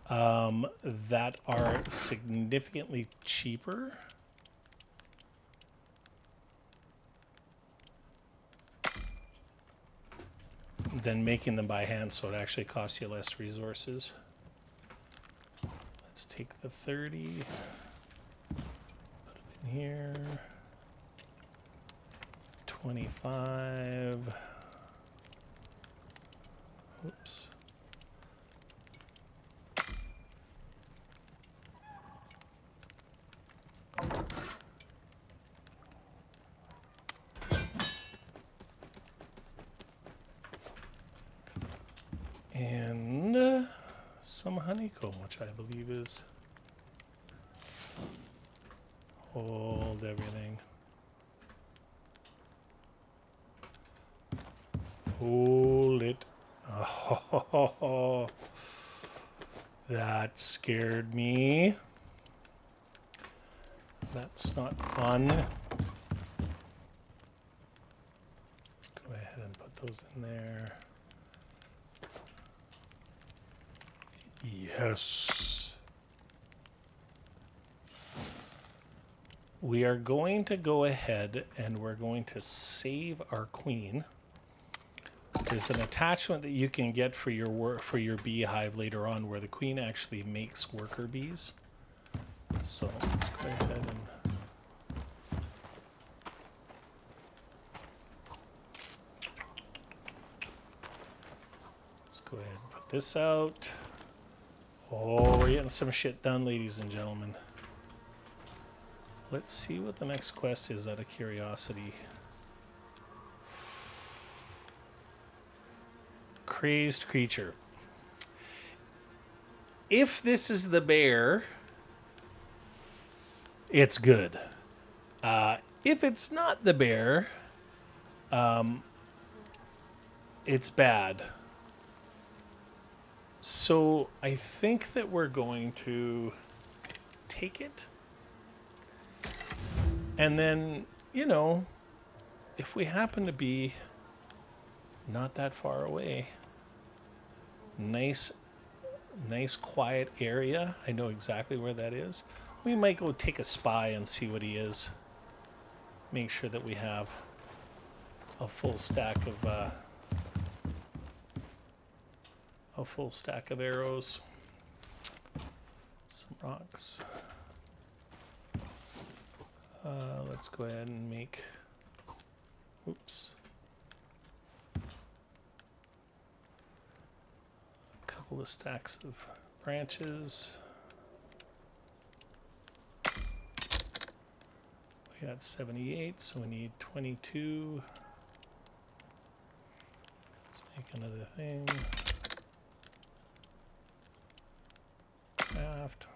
that are significantly cheaper than making them by hand, so it actually costs you less resources. Let's take the 30, put it in here, 25, oops. And some honeycomb, which I believe is... Hold everything. Hold it. Oh, that scared me. That's not fun. Go ahead and put those in there. Yes. We are going to go ahead and we're going to save our queen. There's an attachment that you can get for your beehive later on, where the queen actually makes worker bees. So let's go ahead and go ahead and put this out. Oh, we're getting some shit done, ladies and gentlemen. Let's see what the next quest is out of curiosity. Crazed creature. If this is the bear, it's good. If it's not the bear, it's bad. So I think that we're going to take it. And then, you know, if we happen to be not that far away, nice quiet area, I know exactly where that is. We might go take a spy and see what he is. Make sure that we have a full stack of arrows. Some rocks. Let's go ahead and make, oops, a couple of stacks of branches. We got 78, so we need 22. Let's make another thing. Craft.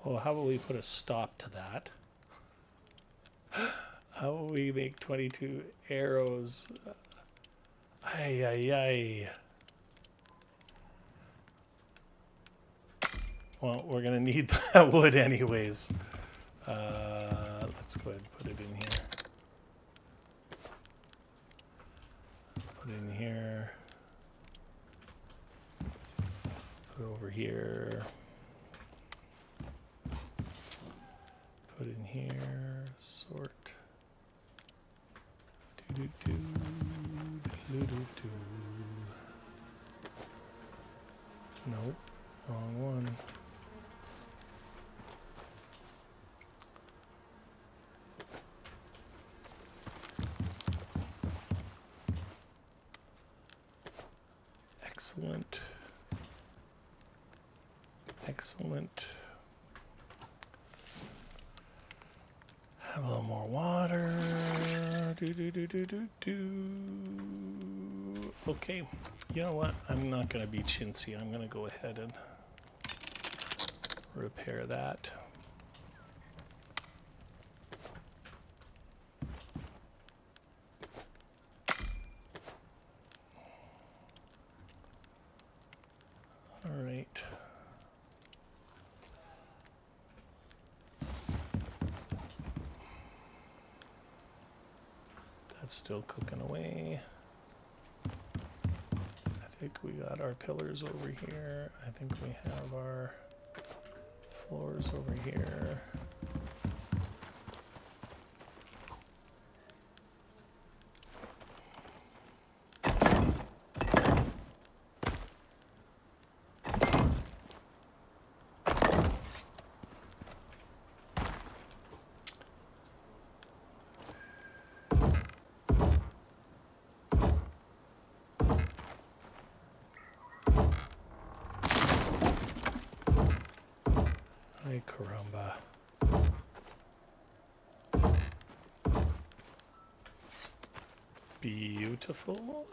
Oh, how about we put a stop to that? How about we make 22 arrows? Ay, ay, ay. Well, we're going to need that wood anyways. Let's go ahead and put it in here. Put it in here. Put it over here. Put in here, sort. Do. Nope, wrong one. Excellent. Excellent. Have a little more water. Okay, you know what? I'm not going to be chintzy. I'm going to go ahead and repair that. All right. Still cooking away. I think we got our pillars over here. I think we have our floors over here. Ay, caramba. Beautiful.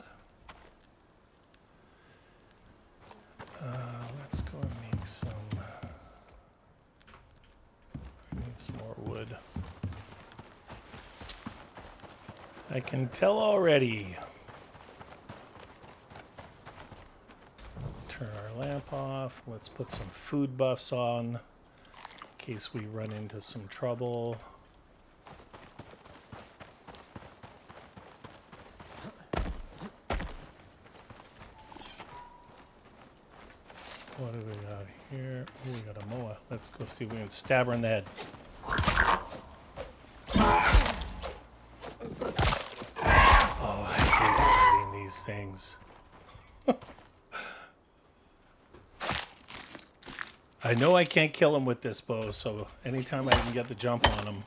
Let's go and make some. We need some more wood. I can tell already. Turn our lamp off. Let's put some food buffs on in case we run into some trouble. What do we got here? Oh, we got a moa. Let's go see if we can stab her in the head. Oh, I things. I know I can't kill him with this bow, so anytime I can get the jump on him.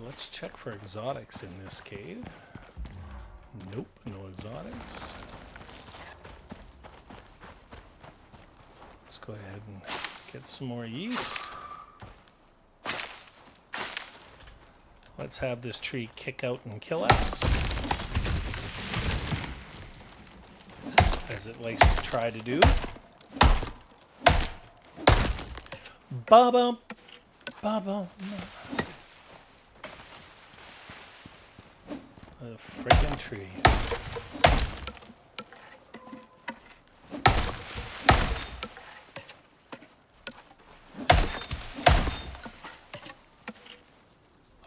Let's check for exotics in this cave. Nope, no exotics. Let's go ahead and get some more yeast. Let's have this tree kick out and kill us, as it likes to try to do. Baba, baba. A friggin' tree.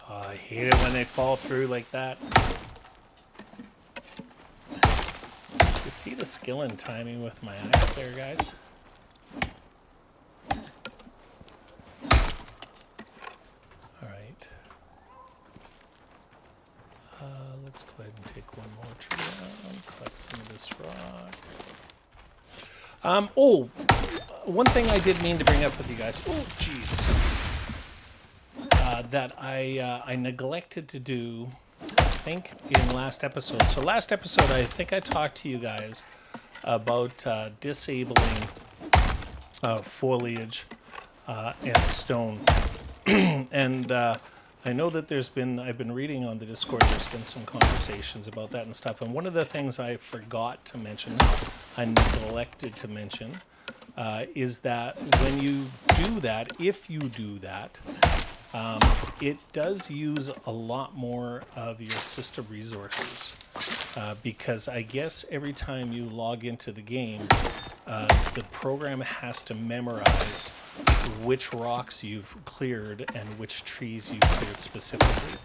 Oh, I hate it when they fall through like that. You see the skill and timing with my axe there, guys? Alright. Let's go ahead and take one more tree down, collect some of this rock. Oh, one thing I did mean to bring up with you guys. Oh, jeez. That I neglected to do, I think, in last episode. So last episode, I think I talked to you guys about disabling foliage and stone. And I know that I've been reading on the Discord, there's been some conversations about that and stuff. And one of the things I forgot to mention, I neglected to mention, is that when you do that, if you do that, it does use a lot more of your system resources. Because I guess every time you log into the game, the program has to memorize which rocks you've cleared and which trees you've cleared specifically.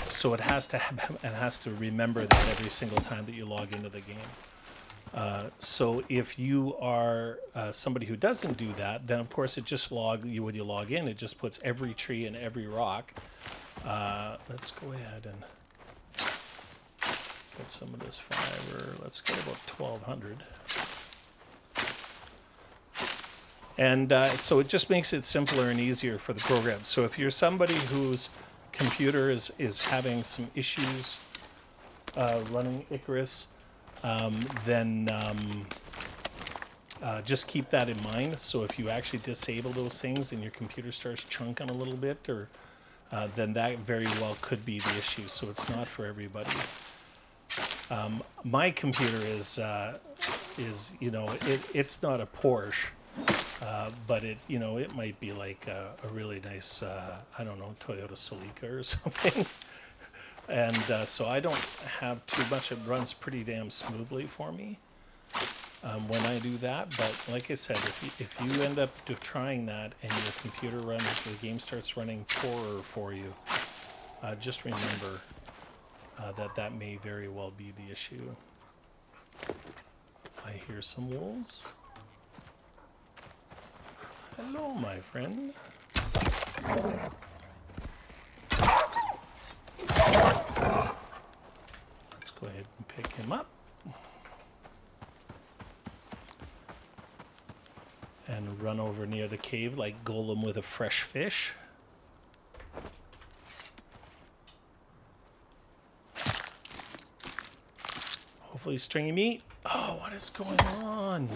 So it has to remember that every single time that you log into the game. So if you are somebody who doesn't do that, then of course it just when you log in, it just puts every tree and every rock. Let's go ahead and get some of this fiber. Let's get about 1,200. And so it just makes it simpler and easier for the program. So if you're somebody whose computer is having some issues running Icarus, then just keep that in mind. So if you actually disable those things and your computer starts chunking a little bit, or then that very well could be the issue. So it's not for everybody. My computer is it's not a Porsche. But it might be like a really nice, I don't know, Toyota Celica or something. And so I don't have too much. It runs pretty damn smoothly for me when I do that. But like I said, if you end up trying that and your computer the game starts running poorer for you, just remember that may very well be the issue. I hear some wolves. Hello, my friend. Let's go ahead and pick him up. And run over near the cave like Golem with a fresh fish. Hopefully stringy meat. Oh, what is going on?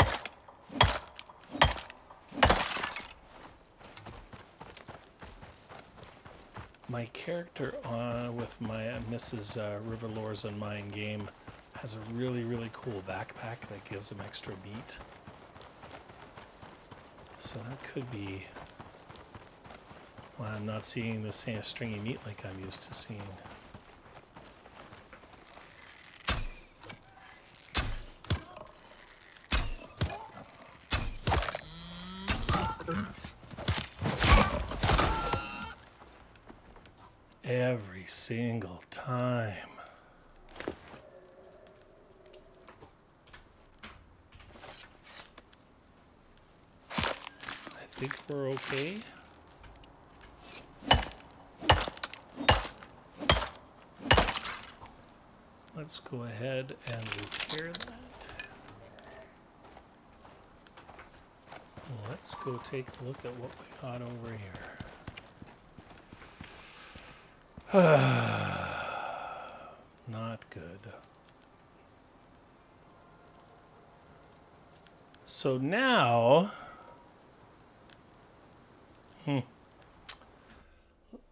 My character with my Mrs. Riverlore's on mine game has a really, really cool backpack that gives him extra meat. So that could be why I'm not seeing the same stringy meat like I'm used to seeing. Every single time. I think we're okay. let's go ahead and repair that. Let's go take a look at what we got over here. Not good. So now,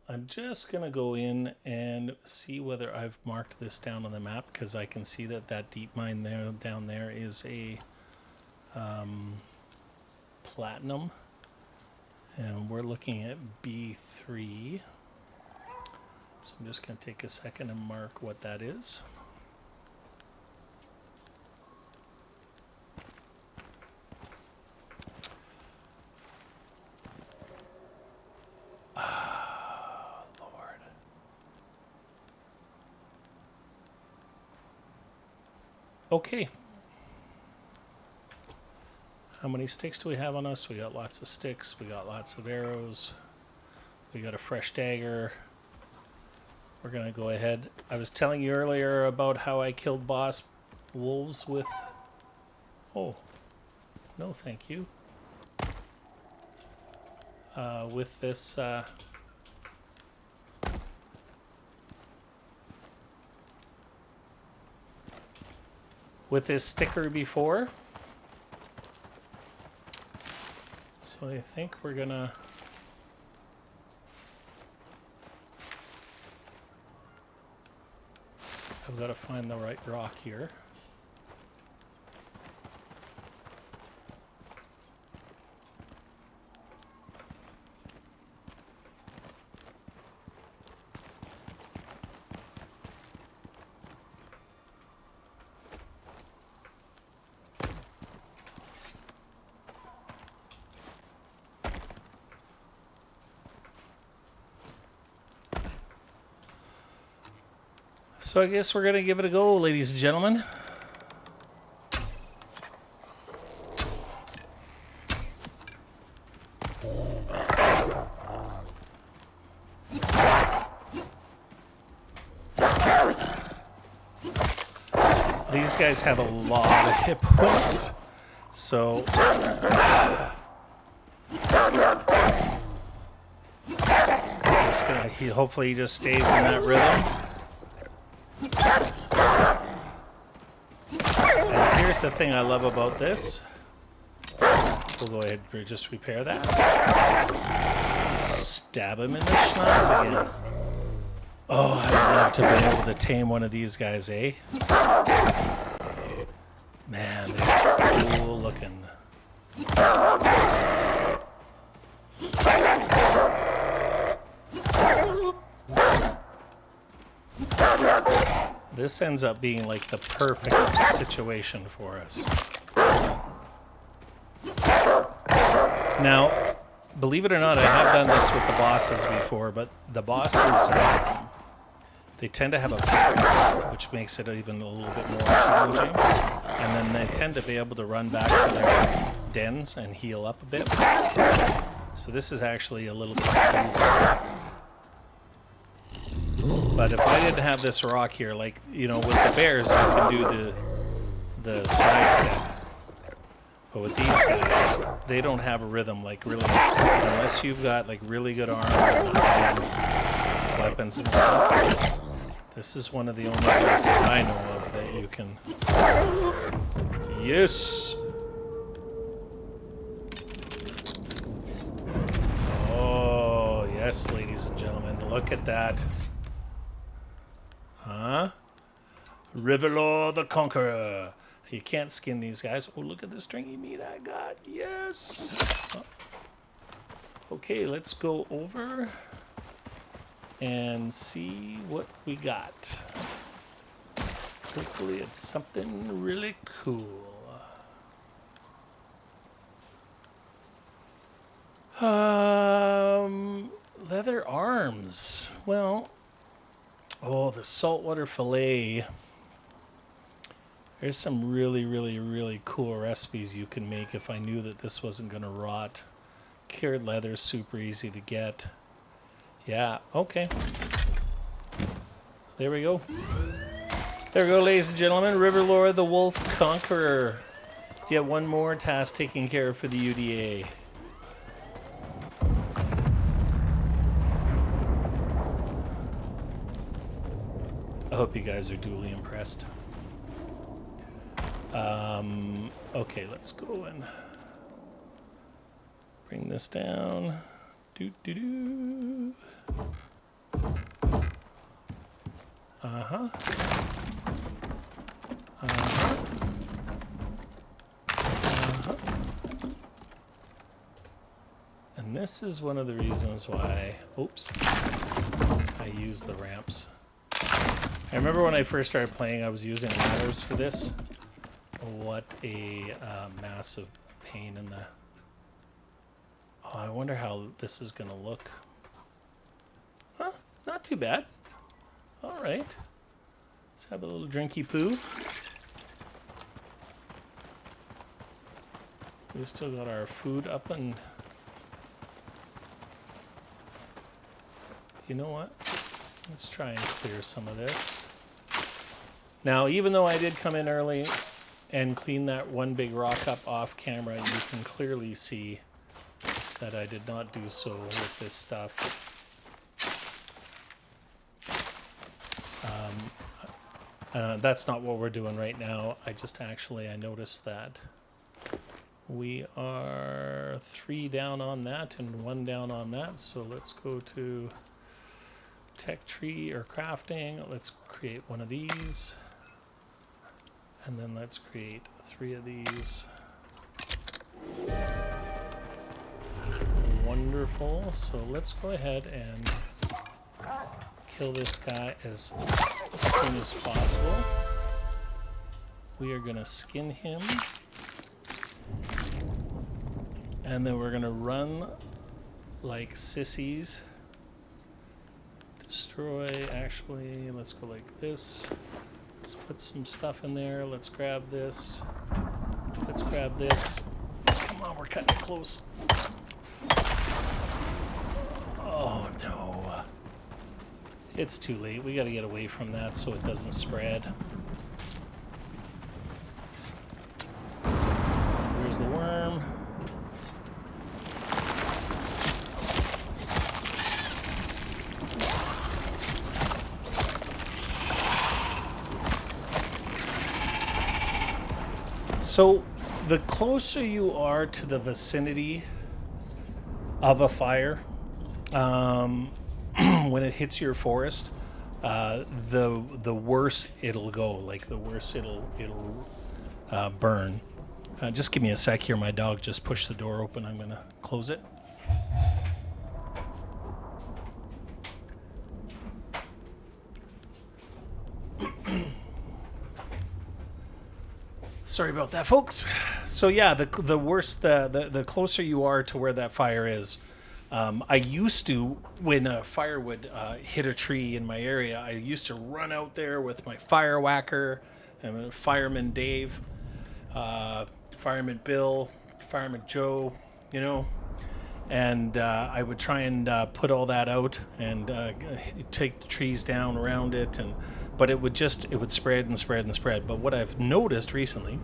I'm just going to go in and see whether I've marked this down on the map, because I can see that that deep mine there down there is a platinum, and we're looking at B3. So I'm just going to take a second and mark what that is. Okay. How many sticks do we have on us? We got lots of sticks. We got lots of arrows. We got a fresh dagger. We're going to go ahead. I was telling you earlier about how I killed boss wolves with... Oh. No, thank you. With this... with this sticker before. So I think we're gonna... I've got to find the right rock here. So I guess we're going to give it a go, ladies and gentlemen. These guys have a lot of hit points, so... just gonna, hopefully he just stays in that rhythm. And here's the thing I love about this. We'll go ahead and just repair that. Stab him in the schnoz again. Oh, I'd love to be able to tame one of these guys, eh? Man, they're cool looking. This ends up being like the perfect situation for us. Now, believe it or not, I have done this with the bosses before, but the bosses, they tend to have a pattern, which makes it even a little bit more challenging. And then they tend to be able to run back to their dens and heal up a bit. So this is actually a little bit easier. But if I didn't have this rock here, like, you know, with the bears, you can do the side step. But with these guys, they don't have a rhythm, like, really, unless you've got, like, really good armor and weapons and stuff. This is one of the only ways that I know of that you can... Yes! Oh, yes, ladies and gentlemen, look at that. Huh? Rivelor the Conqueror. You can't skin these guys. Oh, look at the stringy meat I got. Yes. Oh. Okay, let's go over and see what we got. Hopefully it's something really cool. Leather arms. Well, oh, the saltwater fillet. There's some really, really, really cool recipes you can make if I knew that this wasn't going to rot. Cured leather, super easy to get. Yeah, okay. There we go. There we go, ladies and gentlemen. Riverlord, the Wolf Conqueror. Yet one more task taken care of for the UDA. I hope you guys are duly impressed. Okay, let's go and bring this down. Do. Uh-huh. And this is one of the reasons why, oops, I use the ramps. I remember when I first started playing, I was using ladders for this. What a massive pain in the... Oh, I wonder how this is going to look. Huh, not too bad. All right. Let's have a little drinky poo. We've still got our food up, and you know what? Let's try and clear some of this. Now, even though I did come in early and clean that one big rock up off camera, you can clearly see that I did not do so with this stuff. That's not what we're doing right now. I noticed that we are 3 down on that and 1 down on that. So let's go to tech tree or crafting. Let's create one of these. And then let's create 3 of these. Wonderful. So let's go ahead and kill this guy as soon as possible. We are going to skin him. And then we're going to run like sissies. Destroy, actually, let's go like this. Let's put some stuff in there. Let's grab this. Let's grab this. Come on, we're cutting it close. Oh no. It's too late. We got to get away from that so it doesn't spread. There's the worm. So the closer you are to the vicinity of a fire, when it hits your forest, the worse it'll go. Like the worse it'll burn. Just give me a sec here. My dog just pushed the door open. I'm gonna close it. Sorry about that, folks. So yeah, the worse the closer you are to where that fire is. I used to, when a fire would hit a tree in my area, I used to run out there with my fire whacker and Fireman Dave, Fireman Bill, Fireman Joe, you know, and I would try and put all that out and take the trees down around it, but it would spread and spread and spread. But what I've noticed recently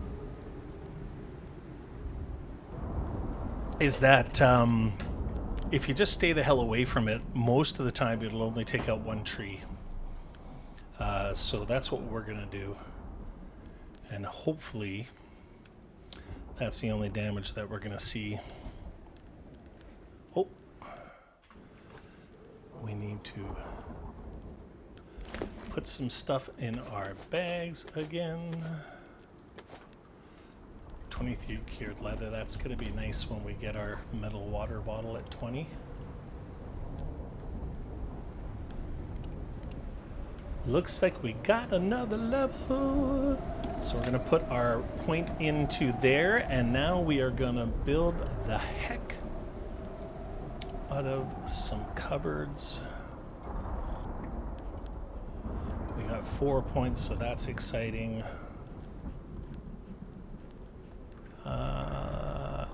is that if you just stay the hell away from it, most of the time it'll only take out one tree. So that's what we're going to do. And hopefully that's the only damage that we're going to see. Oh. We need to put some stuff in our bags again. 23 cured leather. That's going to be nice when we get our metal water bottle at 20. Looks like we got another level. So we're going to put our point into there, and now we are going to build the heck out of some cupboards. We got 4 points, so that's exciting.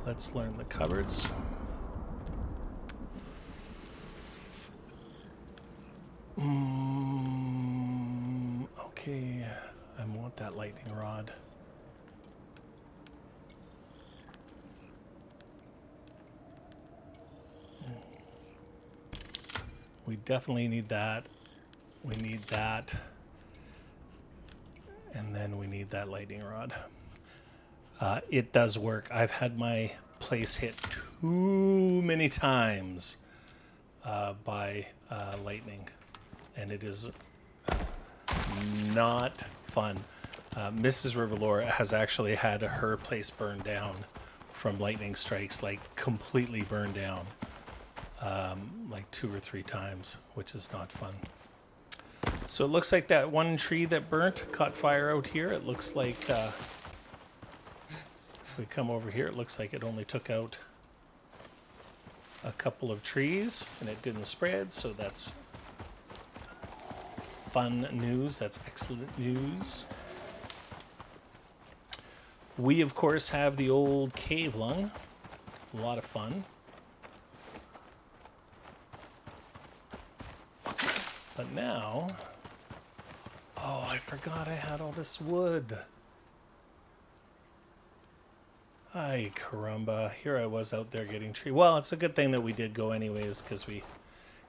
Let's learn the cupboards. Okay, I want that lightning rod. We definitely need that. We need that. And then we need that lightning rod. It does work. I've had my place hit too many times by lightning. And it is not fun. Mrs. Riverlore has actually had her place burned down from lightning strikes, like completely burned down. Like 2 or 3 times, which is not fun. So it looks like that one tree that burnt caught fire out here. It looks like if we come over here, it looks like it only took out a couple of trees and it didn't spread. So that's fun news. That's excellent news. We, of course, have the old cave lung. A lot of fun. But now, oh, I forgot I had all this wood. Ay, caramba. Here I was out there getting tree. Well, it's a good thing that we did go anyways, because we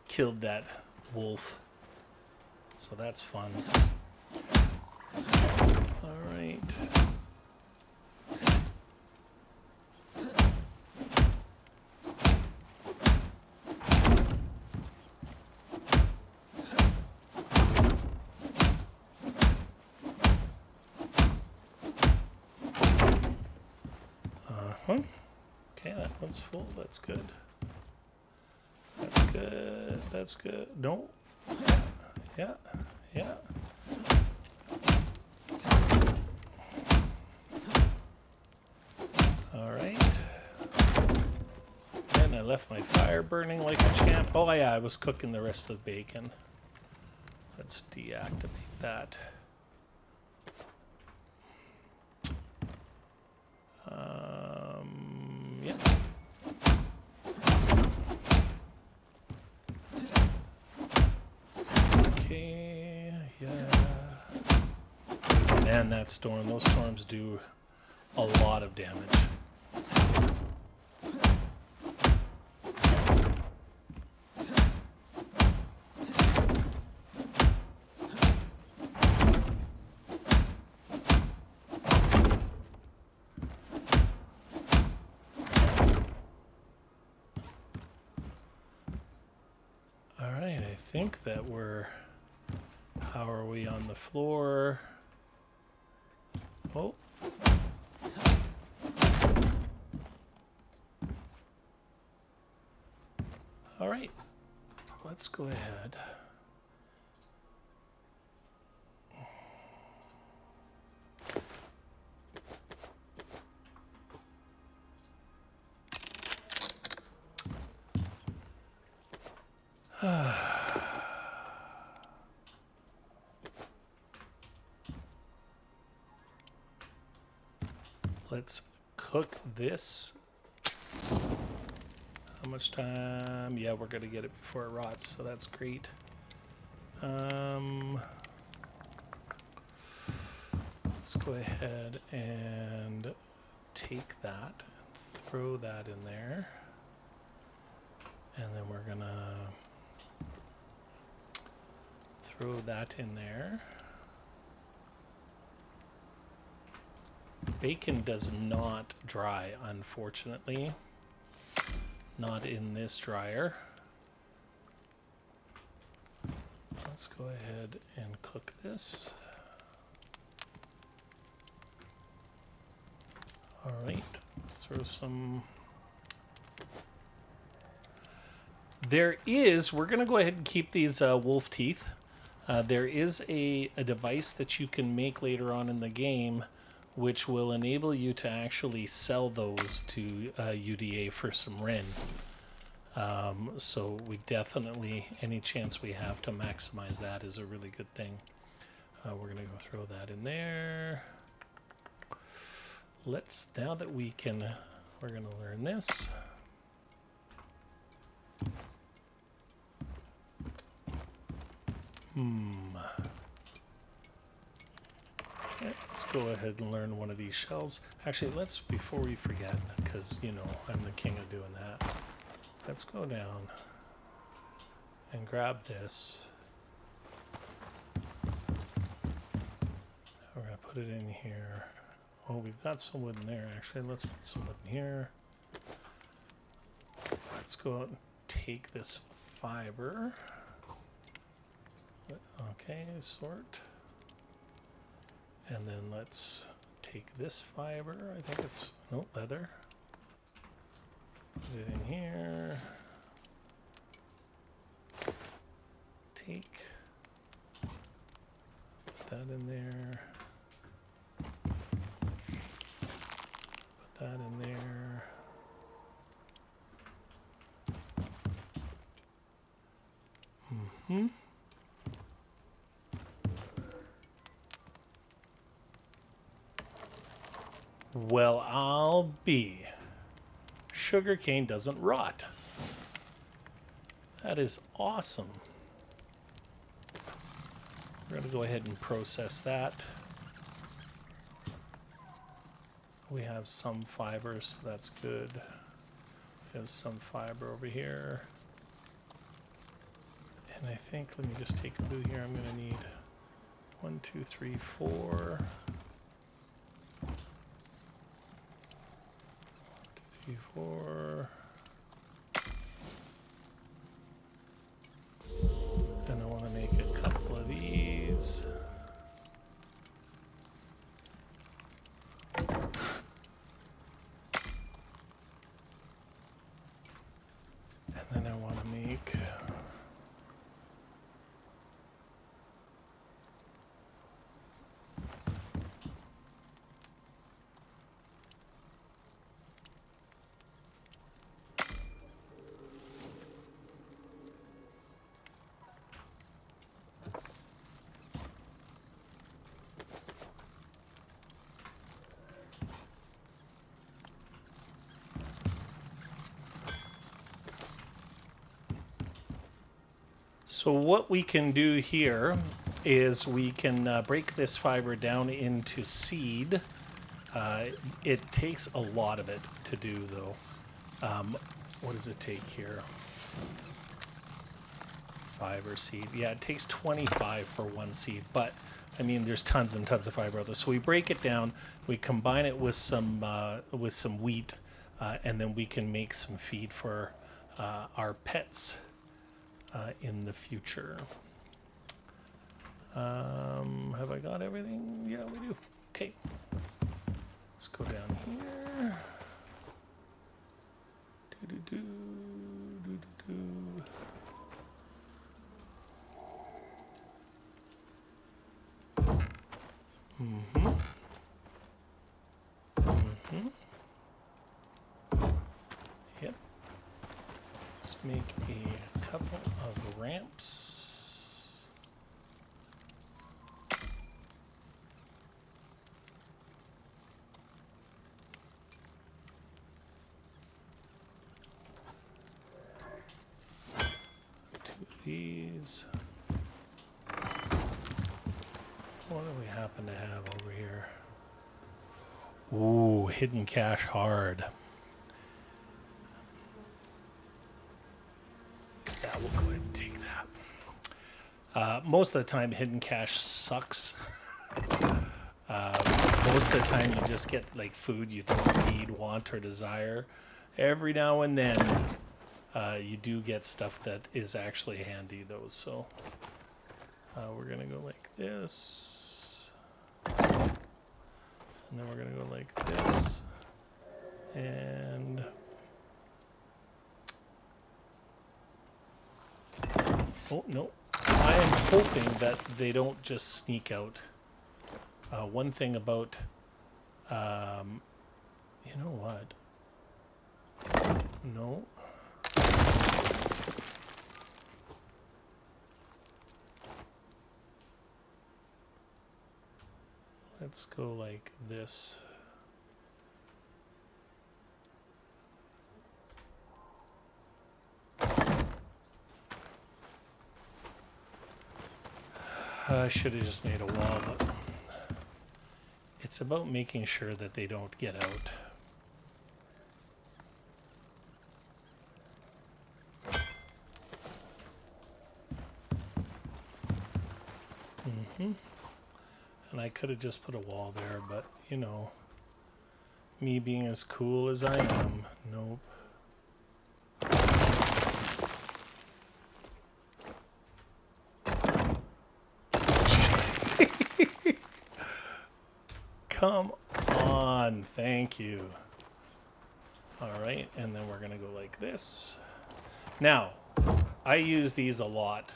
killed that wolf. So that's fun. All right. Okay, that one's full. That's good. That's good. That's good. No. Yeah. Yeah. All right. And I left my fire burning like a champ. Oh, yeah, I was cooking the rest of the bacon. Let's deactivate that. Yeah. Okay, yeah. Man, that storm, those storms do a lot of damage. I think that we're... How are we on the floor? Oh. All right. Let's go ahead. Let's cook this. How much time? Yeah, we're gonna get it before it rots, so that's great. Let's go ahead and take that and throw that in there. And then we're gonna throw that in there. Bacon does not dry, unfortunately. Not in this dryer. Let's go ahead and cook this. All right, let's throw some. We're going to go ahead and keep these wolf teeth. There is a device that you can make later on in the game which will enable you to actually sell those to UDA for some Ren. So we definitely, any chance we have to maximize that is a really good thing. We're going to go throw that in there. Now that we can, we're going to learn this. go ahead and learn one of these shells. Actually, let's, before we forget, because, you know, I'm the king of doing that. Let's go down and grab this. We're going to put it in here. Oh, we've got some wood in there, actually. Let's put some wood in here. Let's go out and take this fiber. Okay, sort. And then let's take this fiber. I think it's, no, leather. Put it in here. Take. Put that in there. Put that in there. Mm-hmm. Well, I'll be. Sugarcane doesn't rot. That is awesome. We're going to go ahead and process that. We have some fiber, so that's good. We have some fiber over here. And I think, let me just take a blue here. I'm going to need 1, 2, 3, 4. 2, 3, 4. And I want to make a couple of these. And then I want to make So what we can do here is we can break this fiber down into seed. It takes a lot of it to do, though. What does it take here? Fiber seed. Yeah, it takes 25 for one seed, but I mean, there's tons and tons of fiber out there. So we break it down, we combine it with some wheat, and then we can make some feed for our pets in the future. Have I got everything? Yeah, we do. Okay. Let's go down here. Do-do-do, do-do-do. Mm-hmm. Mm-hmm. Yep. Let's make a couple of ramps. Two of these. What do we happen to have over here? Ooh, hidden cache hard. Yeah, we'll go ahead and take that. Most of the time, hidden cache sucks. Most of the time, you just get like food you don't need, want, or desire. Every now and then, you do get stuff that is actually handy, though. So we're gonna go like this, and then we're gonna go like this, and oh no, I am hoping that they don't just sneak out. One thing about, you know what? No. Let's go like this. I should have just made a wall, but it's It's about making sure that they don't get out. And I could have just put a wall there, but you know, me being as cool as I am, nope. Come on, thank you. All right, and then we're gonna go like this. Now, I use these a lot,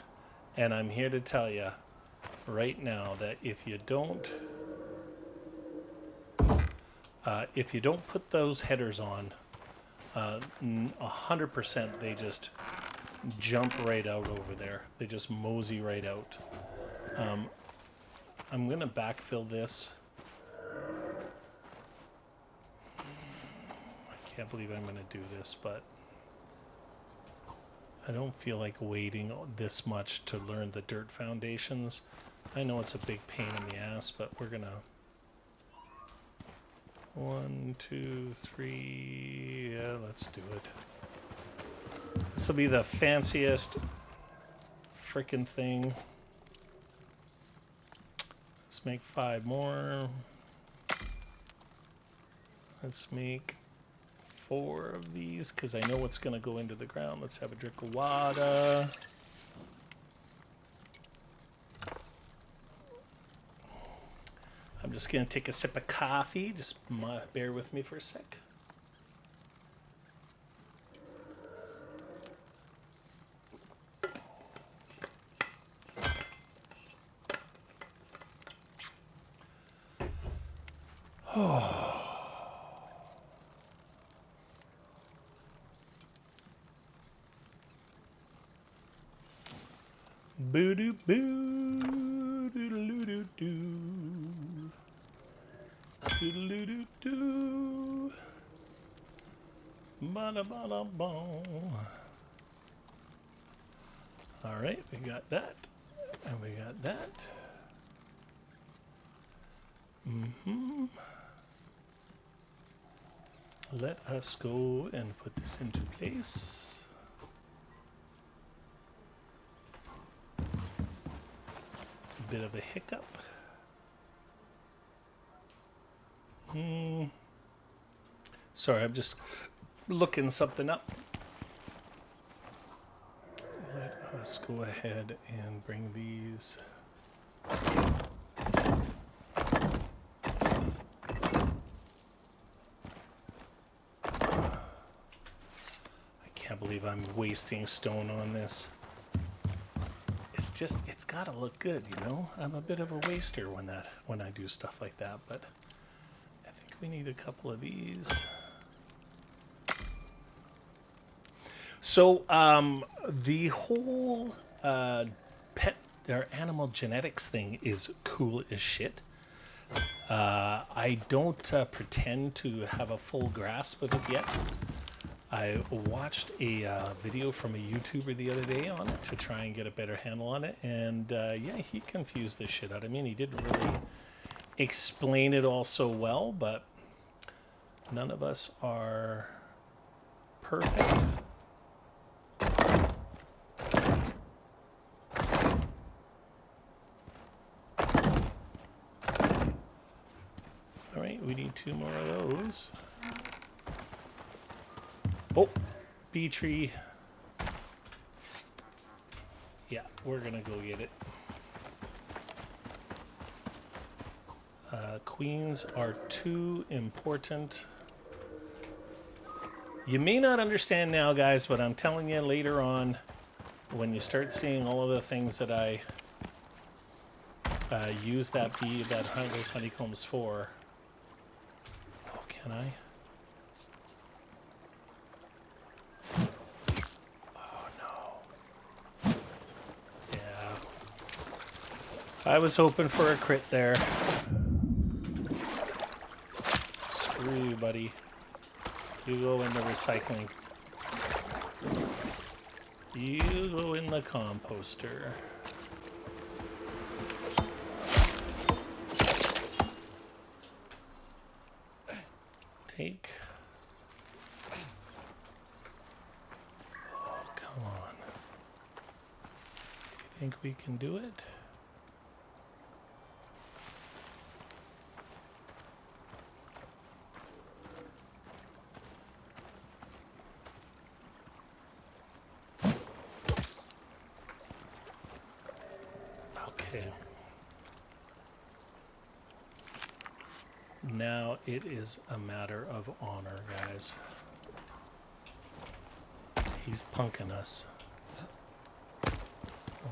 and I'm here to tell you right now that if you don't put those headers on, 100% they just jump right out over there. They just mosey right out. I'm gonna backfill this. I can't believe I'm gonna do this, but I don't feel like waiting this much to learn the dirt foundations. I know it's a big pain in the ass, but we're gonna 1, 2, 3, yeah, let's do it. This will be the fanciest freaking thing. Let's make 5 more. Let's make 4 of these, because I know what's going to go into the ground. Let's have a drink of water. I'm just going to take a sip of coffee. Just bear with me for a sec. Boo doo boo doo doo doo doo doo doo doo bada bada boom. All right, we got that, and we got that. Let us go and put this into place. A bit of a hiccup. Sorry, I'm just looking something up. Let us go ahead and bring these. I can't believe I'm wasting stone on this. It's just, it's gotta look good, you know? I'm a bit of a waster when I do stuff like that, but I think we need a couple of these. So, the whole pet or animal genetics thing is cool as shit. I don't pretend to have a full grasp of it yet. I watched a video from a YouTuber the other day on it to try and get a better handle on it, and yeah, he confused the shit out of me, and he didn't really explain it all so well, but none of us are perfect. All right, we need 2 more of those. Oh, bee tree. Yeah, we're gonna go get it. Queens are too important. You may not understand now, guys, but I'm telling you later on, when you start seeing all of the things that I use those honeycombs for. Oh, can I? I was hoping for a crit there. Screw you, buddy. You go in the recycling. You go in the composter. take. Oh, come on. Do you think we can do it? Okay. Now it is a matter of honor, guys. He's punking us.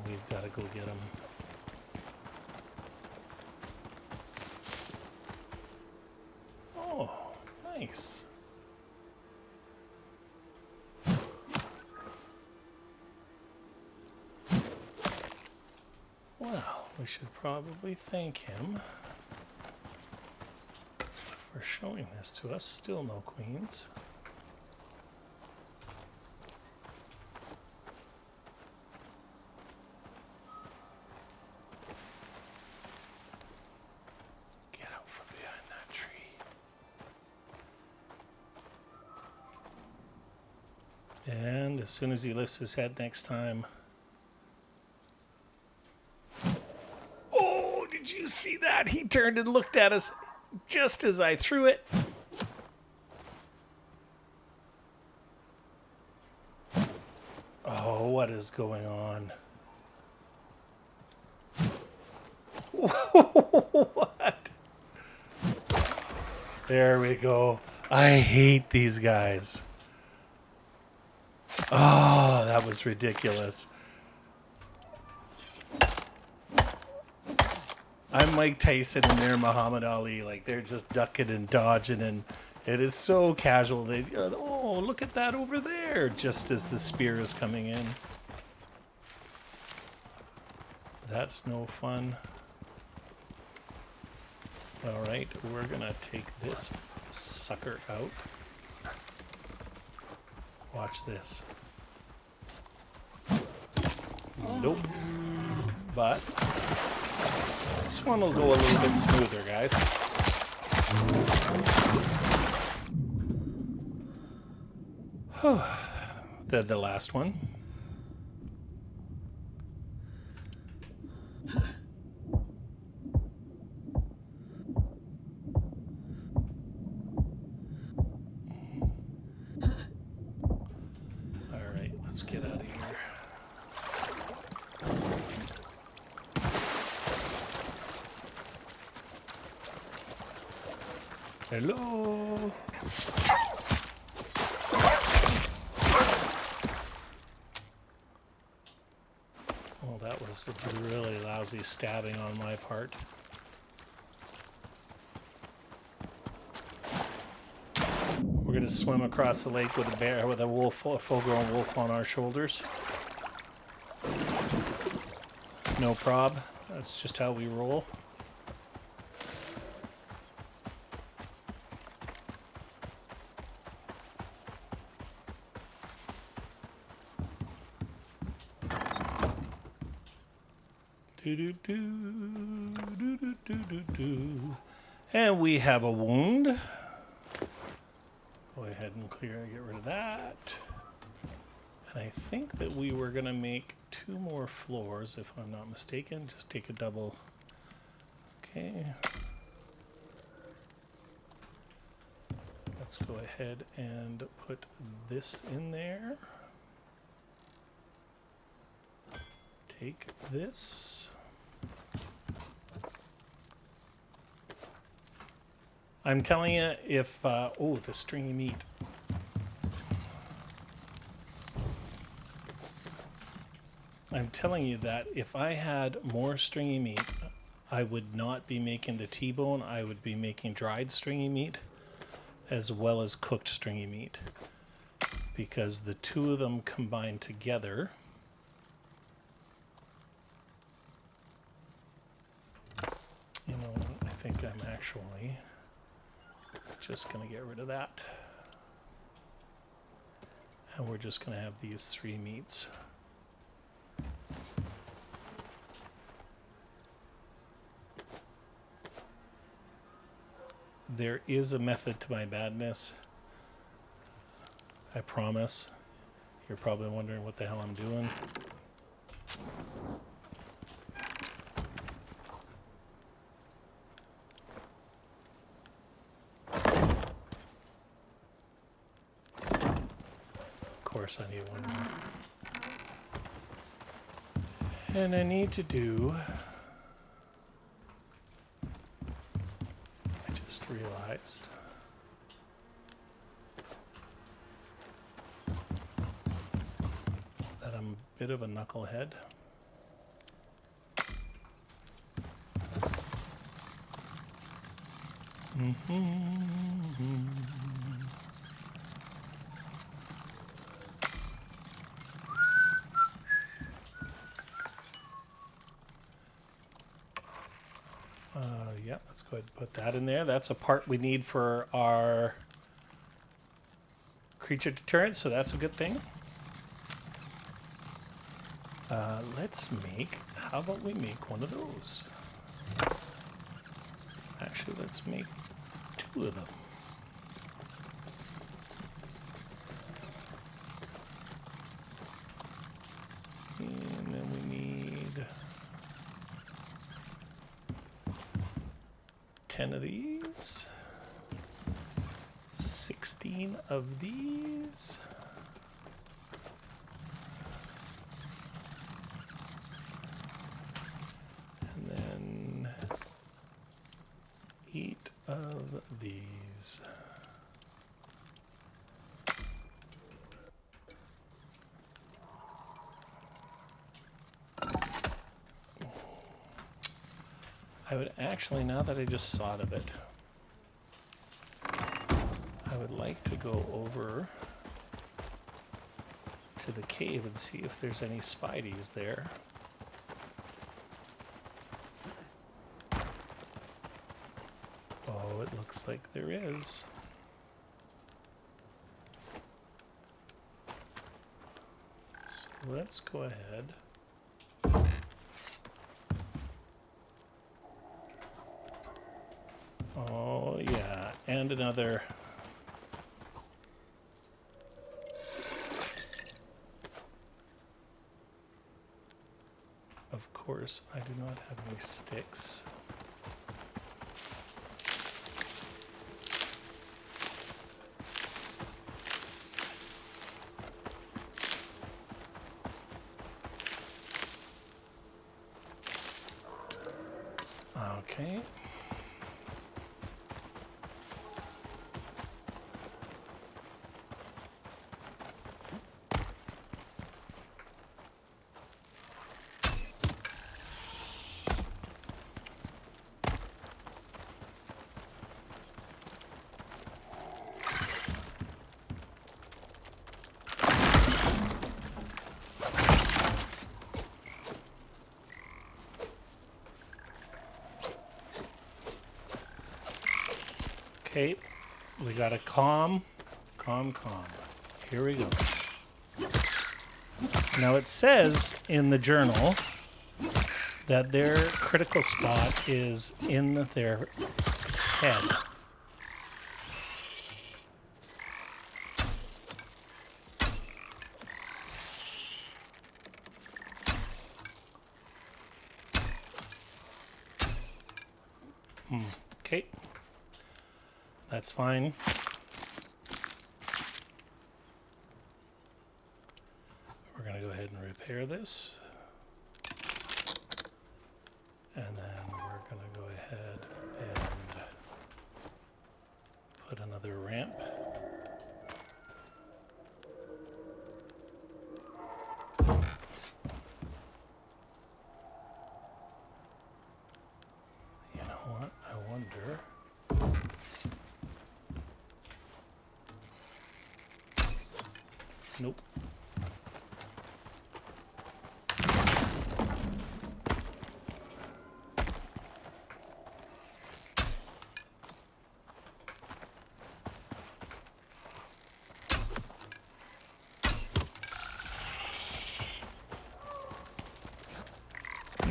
We've got to go get him. Oh, nice. Well, we should probably thank him for showing this to us. Still no queens. Get out from behind that tree. And as soon as he lifts his head next time... Oh, did you see that? He turned and looked at us just as I threw it. Oh, what is going on? What? There we go. I hate these guys. Oh, that was ridiculous. I'm Mike Tyson and they're Muhammad Ali. Like, they're just ducking and dodging, and it is so casual. They, oh, look at that over there, just as the spear is coming in. That's no fun. All right, we're gonna take this sucker out. Watch this. Nope. But this one will go a little bit smoother, guys. The last one. All right, let's get out of here. Hello. Oh, that was a really lousy stabbing on my part. We're gonna swim across the lake with a bear, with a wolf, a full-grown wolf on our shoulders. No prob. That's just how we roll. And we have a wound. Go ahead and get rid of that. And I think that we were going to make 2 more floors, if I'm not mistaken. Just take a double. Okay. Let's go ahead and put this in there. Take this. I'm telling you, if, oh, the stringy meat. I'm telling you that if I had more stringy meat, I would not be making the T-bone. I would be making dried stringy meat as well as cooked stringy meat, because the two of them combined together you know, I think I'm actually just going to get rid of that. And we're just going to have these 3 meats. There is a method to my madness. I promise. You're probably wondering what the hell I'm doing. Of course I need one more. And I need to do... I just realized... that I'm a bit of a knucklehead. Yeah, let's go ahead and put that in there. That's a part we need for our creature deterrent, so that's a good thing. Let's make, how about we make one of those? Actually, let's make 2 of them. And then we need 10 of these, 16 of these. And then 8 of these. I would actually, now that I just thought of it, I would like to go over to the cave and see if there's any spideys there. Oh, it looks like there is. So let's go ahead. Oh, yeah, and another. Of course, I do not have any sticks. Okay. Okay, we got a calm. Here we go. Now it says in the journal that their critical spot is in their head. Okay. That's fine. We're going to go ahead and repair this. And then we're going to go ahead and put another ramp. You know what? I wonder... Nope.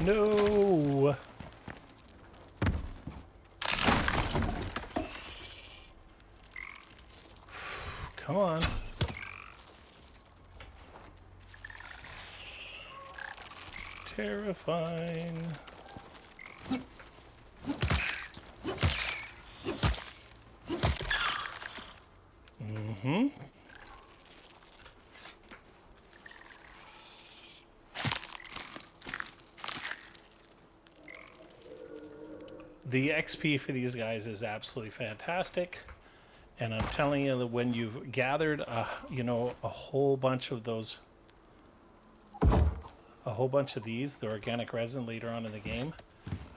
No. Come on. Terrifying. Mm-hmm. The XP for these guys is absolutely fantastic. And I'm telling you that when you've gathered, you know, a whole bunch of those, a whole bunch of these, the organic resin later on in the game,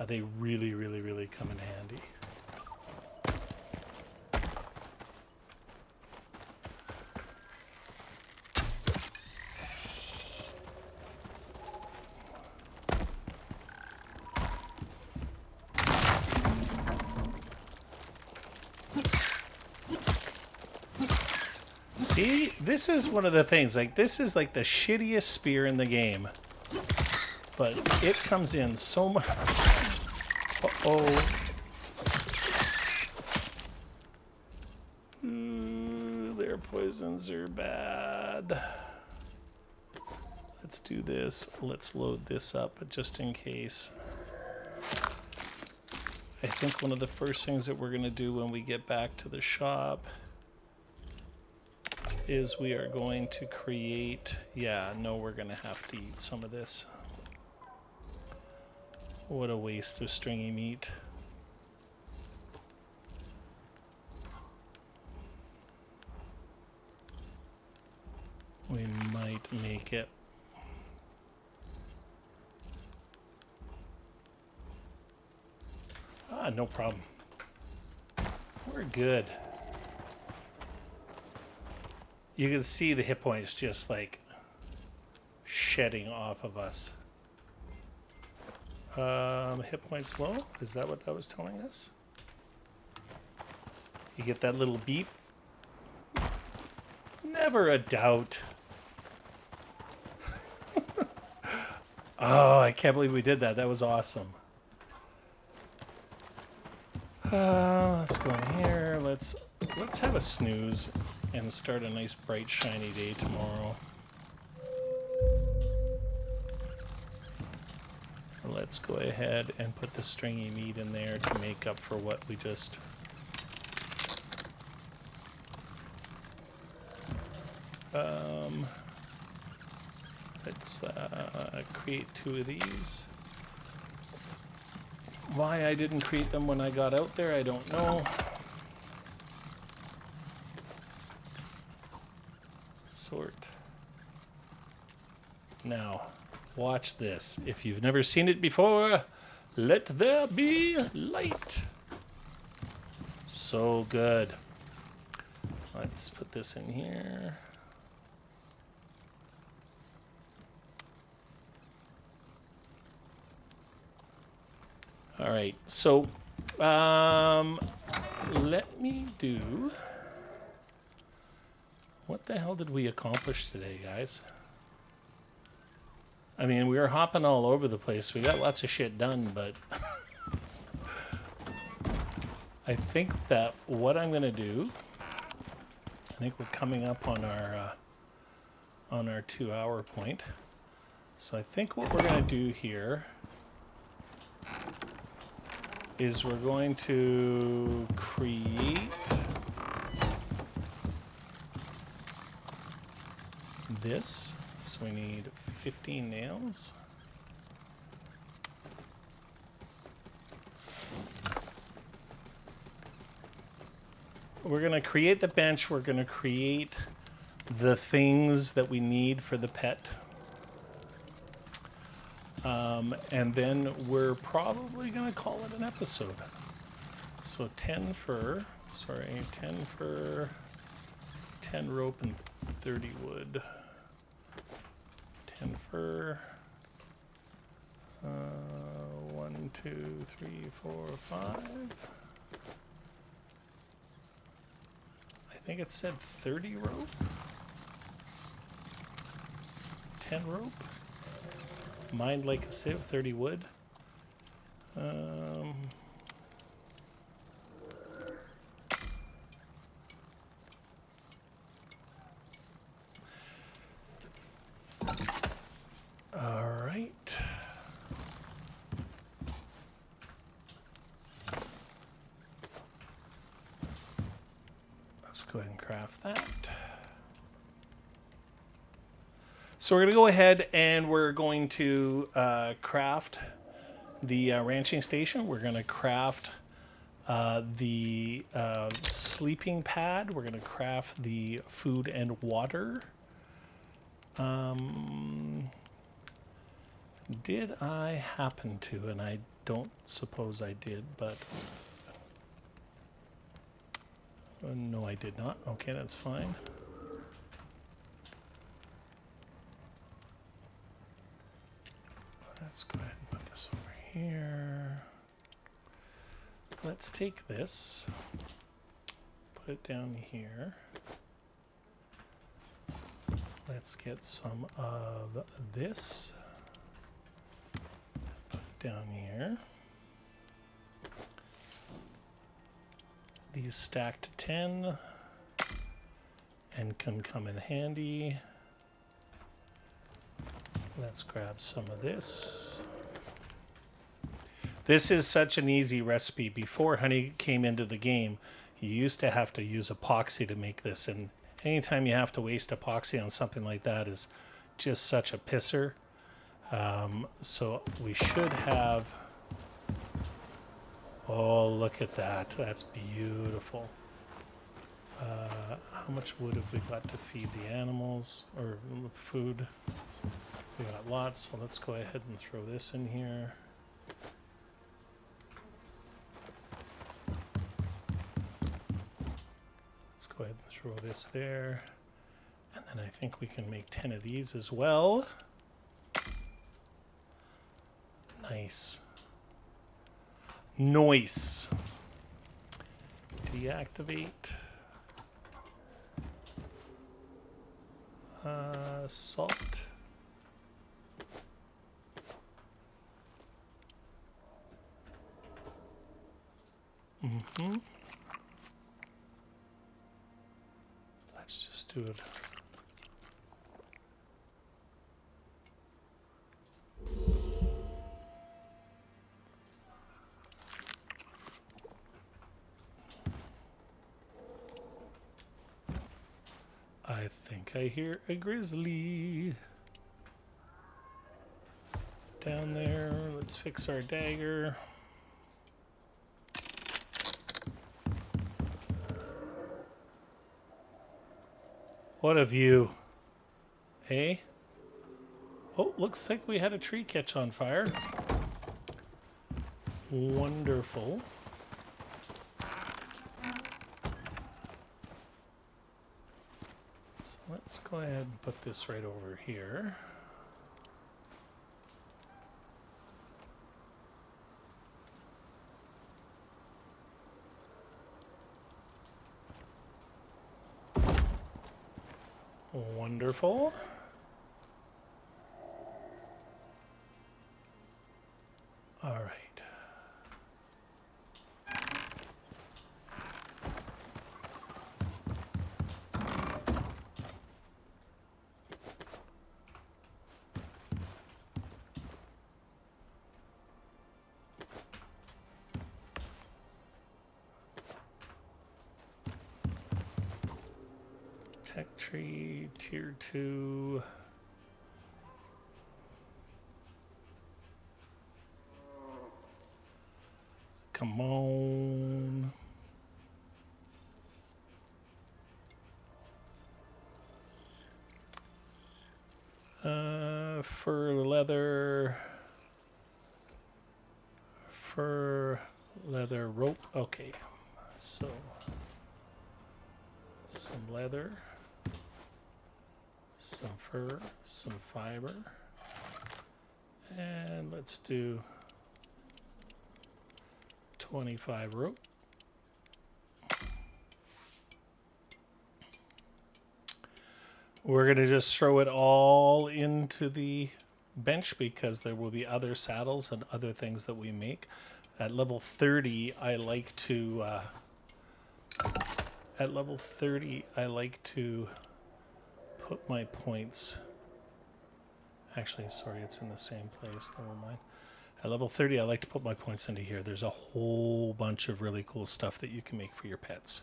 they really, really, really come in handy. See, this is one of the things, like, this is like the shittiest spear in the game. But it comes in so much. Uh-oh. Ooh, their poisons are bad. Let's do this. Let's load this up just in case. I think one of the first things that we're going to do when we get back to the shop is we are going to create... Yeah, no, we're going to have to eat some of this. What a waste of stringy meat. We might make it. Ah, no problem. We're good. You can see the hit points just like shedding off of us. Hit points low? Is that what that was telling us? You get that little beep? Never a doubt. Oh, I can't believe we did that. That was awesome. Let's go in here. Let's have a snooze and start a nice bright shiny day tomorrow. Let's go ahead and put the stringy meat in there to make up for what we just... let's create 2 of these. Why I didn't create them when I got out there, I don't know. Sort. Now, watch this. If you've never seen it before, let there be light. So good. Let's put this in here. All right, so let me do... What the hell did we accomplish today, guys? I mean, we were hopping all over the place. We got lots of shit done, but... I think that what I'm going to do... I think we're coming up on our 2-hour point. So I think what we're going to do here... is we're going to create this. So we need 15 nails. We're going to create the bench. We're going to create the things that we need for the pet. And then we're probably going to call it an episode. So 10 fur, 10 rope and 30 wood. 10 fur. 1, 2, 3, 4, 5. I think it said 30 rope. 10 rope. Mind like a sieve, 30 wood. Let's go ahead and craft that. So we're going to go ahead and we're going to craft the ranching station. We're going to craft the sleeping pad. We're going to craft the food and water. Did I happen to? And I don't suppose I did, but no, I did not. Okay, that's fine. Let's go ahead and put this over here. Let's take this, put it down here. Let's get some of this, put it down here. These stack to 10 and can come in handy. Let's grab some of this. This is such an easy recipe. Before honey came into the game, you used to have to use epoxy to make this, and anytime you have to waste epoxy on something like that is just such a pisser. So we should have... Oh, look at that. That's beautiful. How much wood have we got to feed the animals, or food? We got lots, so let's go ahead and throw this in here. Let's go ahead and throw this there. And then I think we can make 10 of these as well. Nice. Nice. Deactivate. Salt. Let's just do it. I think I hear a grizzly down there. Let's fix our dagger. What a view. Hey? Oh, looks like we had a tree catch on fire. Wonderful. So let's go ahead and put this right over here. Wonderful. All right. Tech tree, tier 2. Come on. Fur leather rope. Okay, so some leather, some fur, some fiber, and let's do 25 rope. We're going to just throw it all into the bench because there will be other saddles and other things that we make. At level 30, I like to put my points. Actually, sorry, it's in the same place. Never mind. At level 30, I like to put my points into here. There's a whole bunch of really cool stuff that you can make for your pets.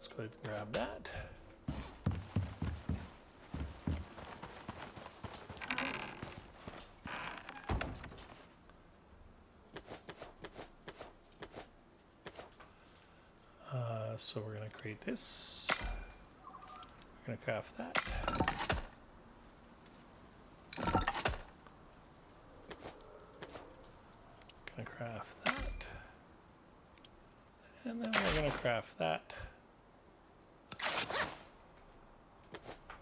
Let's go ahead and grab that. So we're going to create this. We're going to craft that. Going to craft that. And then we're going to craft that.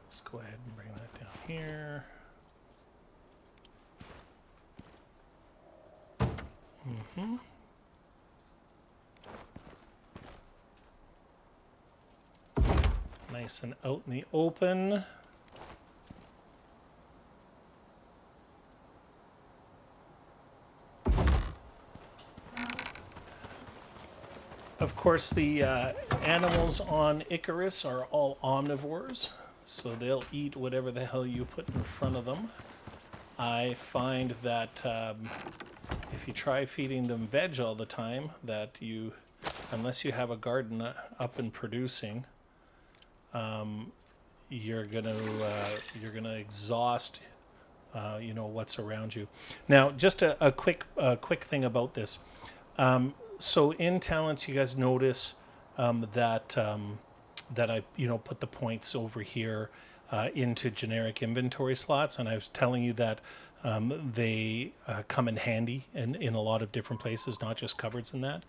Let's go ahead and bring that down here. Mm-hmm. Nice and out in the open. Of course, the animals on Icarus are all omnivores, so they'll eat whatever the hell you put in front of them. I find that if you try feeding them veg all the time, that you, unless you have a garden up and producing, you're gonna exhaust, you know, what's around you. Now, just a quick thing about this. So in talents, you guys notice that I, you know, put the points over here into generic inventory slots, and I was telling you that they come in handy in a lot of different places, not just cupboards and that.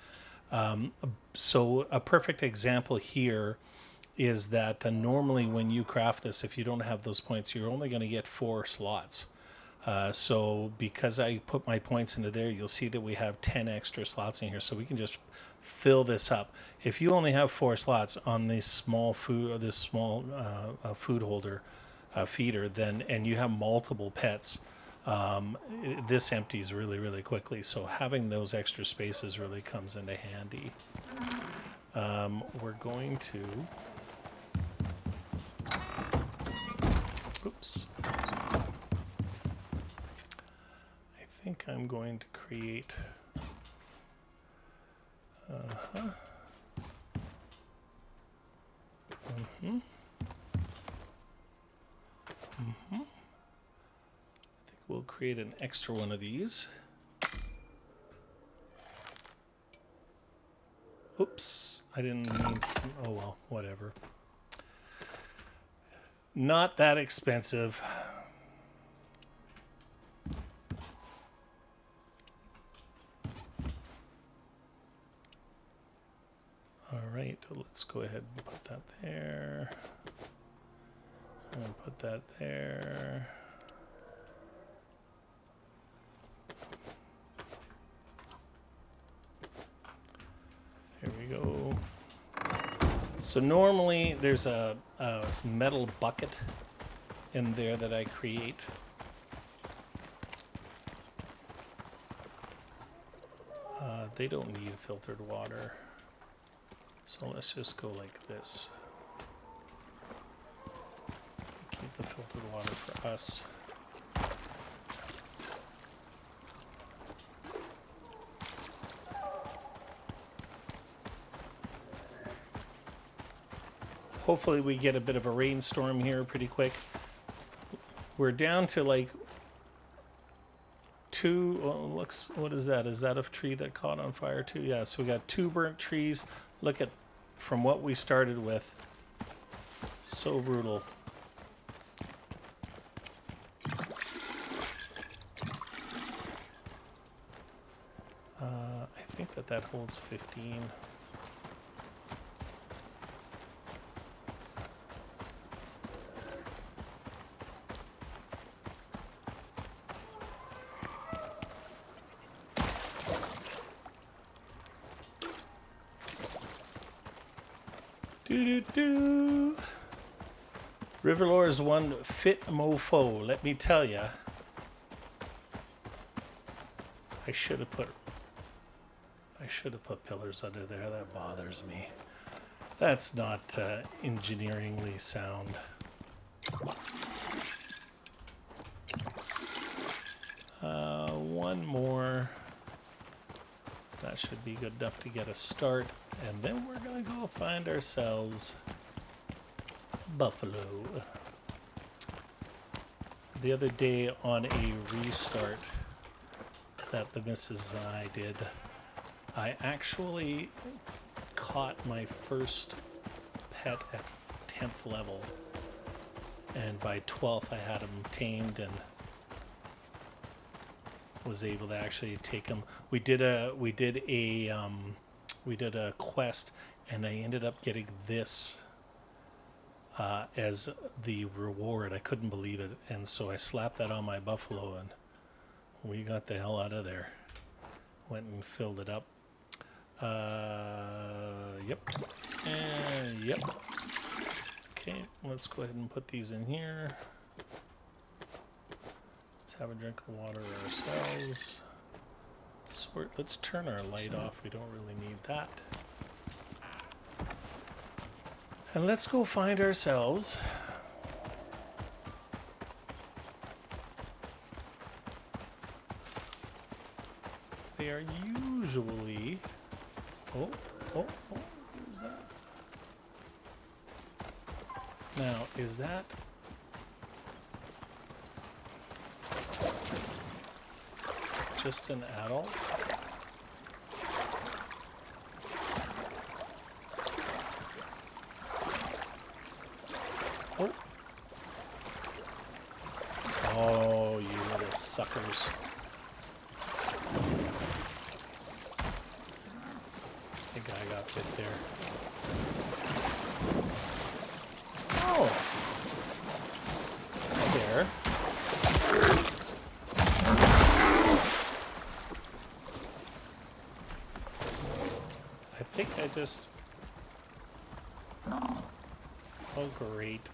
So a perfect example here is that normally when you craft this, if you don't have those points, you're only going to get 4 slots. So because I put my points into there, you'll see that we have 10 extra slots in here, so we can just fill this up. If you only have 4 slots on this small food or this small food holder feeder, then and you have multiple pets, this empties really, really quickly. So having those extra spaces really comes into handy. We're going to. Oops. I think I'm going to create. Mm-hmm. Mm-hmm. I think we'll create an extra one of these. Oops, I didn't mean. Oh well, whatever. Not that expensive. All right, let's go ahead and put that there. And put that there. There we go. So normally there's a metal bucket in there that I create. They don't need filtered water. So let's just go like this. Keep the filtered water for us. Hopefully we get a bit of a rainstorm here pretty quick. We're down to like 2, well, looks, what is that? Is that a tree that caught on fire too? Yeah, so we got 2 burnt trees. Look at, from what we started with. So brutal. I think that holds 15. Do. Riverlore is one fit mofo, let me tell ya. I should have put pillars under there. That bothers me. That's not engineeringly sound. One more. That should be good enough to get a start. And then we're going to go find ourselves buffalo. The other day on a restart that the missus and I did, I actually caught my first pet at 10th level. And by 12th I had him tamed and was able to actually take him. We did a quest, and I ended up getting this as the reward. I couldn't believe it, and so I slapped that on my buffalo, and we got the hell out of there. Went and filled it up. Yep, and yep. Okay, let's go ahead and put these in here. Let's have a drink of water ourselves. Sort. Let's turn our light off. We don't really need that. And let's go find ourselves they are usually oh, who's that? Now, is that just an adult? Oh. Oh, you little suckers. I think I got bit there. Oh. Hi there. I think I just... Oh, great.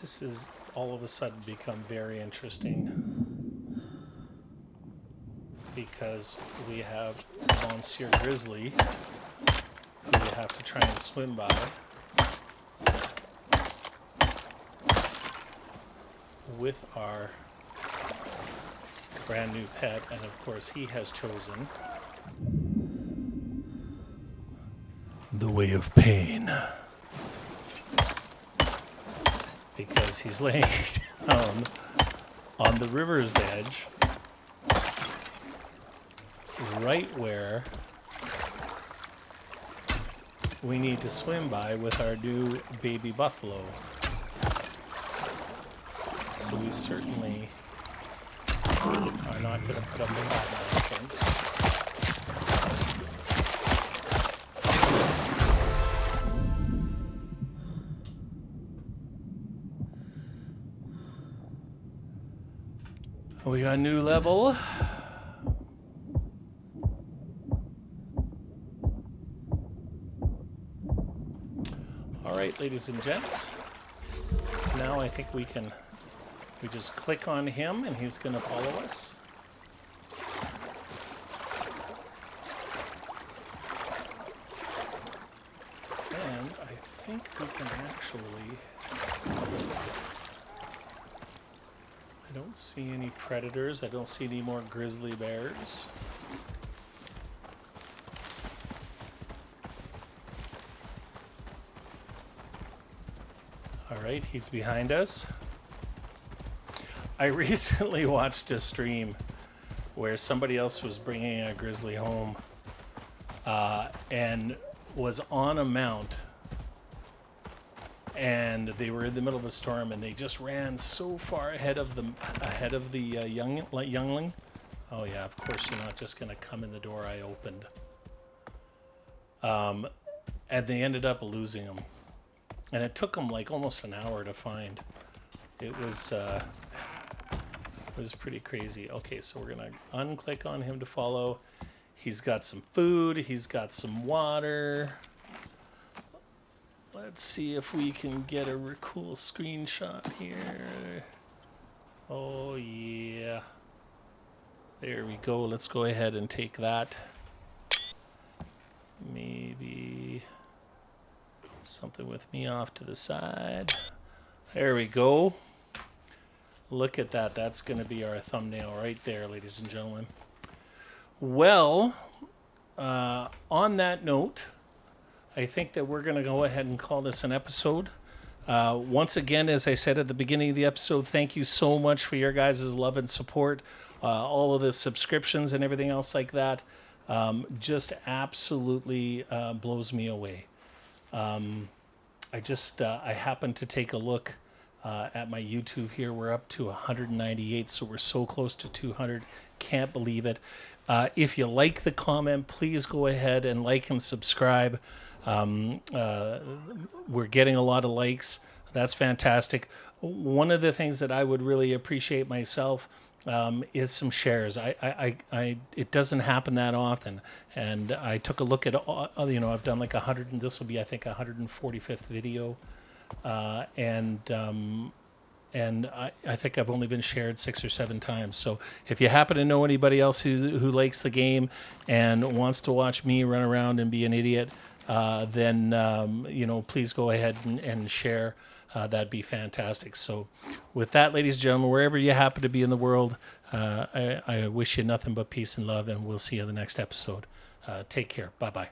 This has all of a sudden become very interesting because we have Monsieur Grizzly who we have to try and swim by. With our brand new pet, and of course he has chosen the way of pain because he's laying down on the river's edge right where we need to swim by with our new baby buffalo. So we certainly are not going to put up with that nonsense. We got a new level. All right, ladies and gents. Now I think we just click on him and he's going to follow us. And I think we can actually... I don't see any predators. I don't see any more grizzly bears. All right, he's behind us. I recently watched a stream where somebody else was bringing a grizzly home and was on a mount, and they were in the middle of a storm and they just ran so far ahead of the youngling. Oh yeah, of course you're not just going to come in the door I opened. And they ended up losing him, and it took them like almost an hour to find. It was pretty crazy. Okay, so we're gonna unclick on him to follow. He's got some food, he's got some water. Let's see if we can get a cool screenshot here. Oh yeah. There we go. Let's go ahead and take that. Maybe something with me off to the side. There we go. Look at that. That's going to be our thumbnail right there, ladies and gentlemen. Well, on that note, I think that we're going to go ahead and call this an episode. Once again, as I said at the beginning of the episode, thank you so much for your guys' love and support. All of the subscriptions and everything else like that just absolutely blows me away. I happened to take a look at my YouTube here. We're up to 198, so we're so close to 200. Can't believe it. If you like the comment, please go ahead and like and subscribe. We're getting a lot of likes. That's fantastic. One of the things that I would really appreciate myself is some shares. It doesn't happen that often, and I took a look at I've done like 100, and this will be I think 145th video, and I think I've only been shared 6 or 7 times. So if you happen to know anybody else who likes the game and wants to watch me run around and be an idiot, then please go ahead and share. That'd be fantastic. So with that, ladies and gentlemen, wherever you happen to be in the world, I wish you nothing but peace and love, and we'll see you in the next episode. Take care. Bye-bye.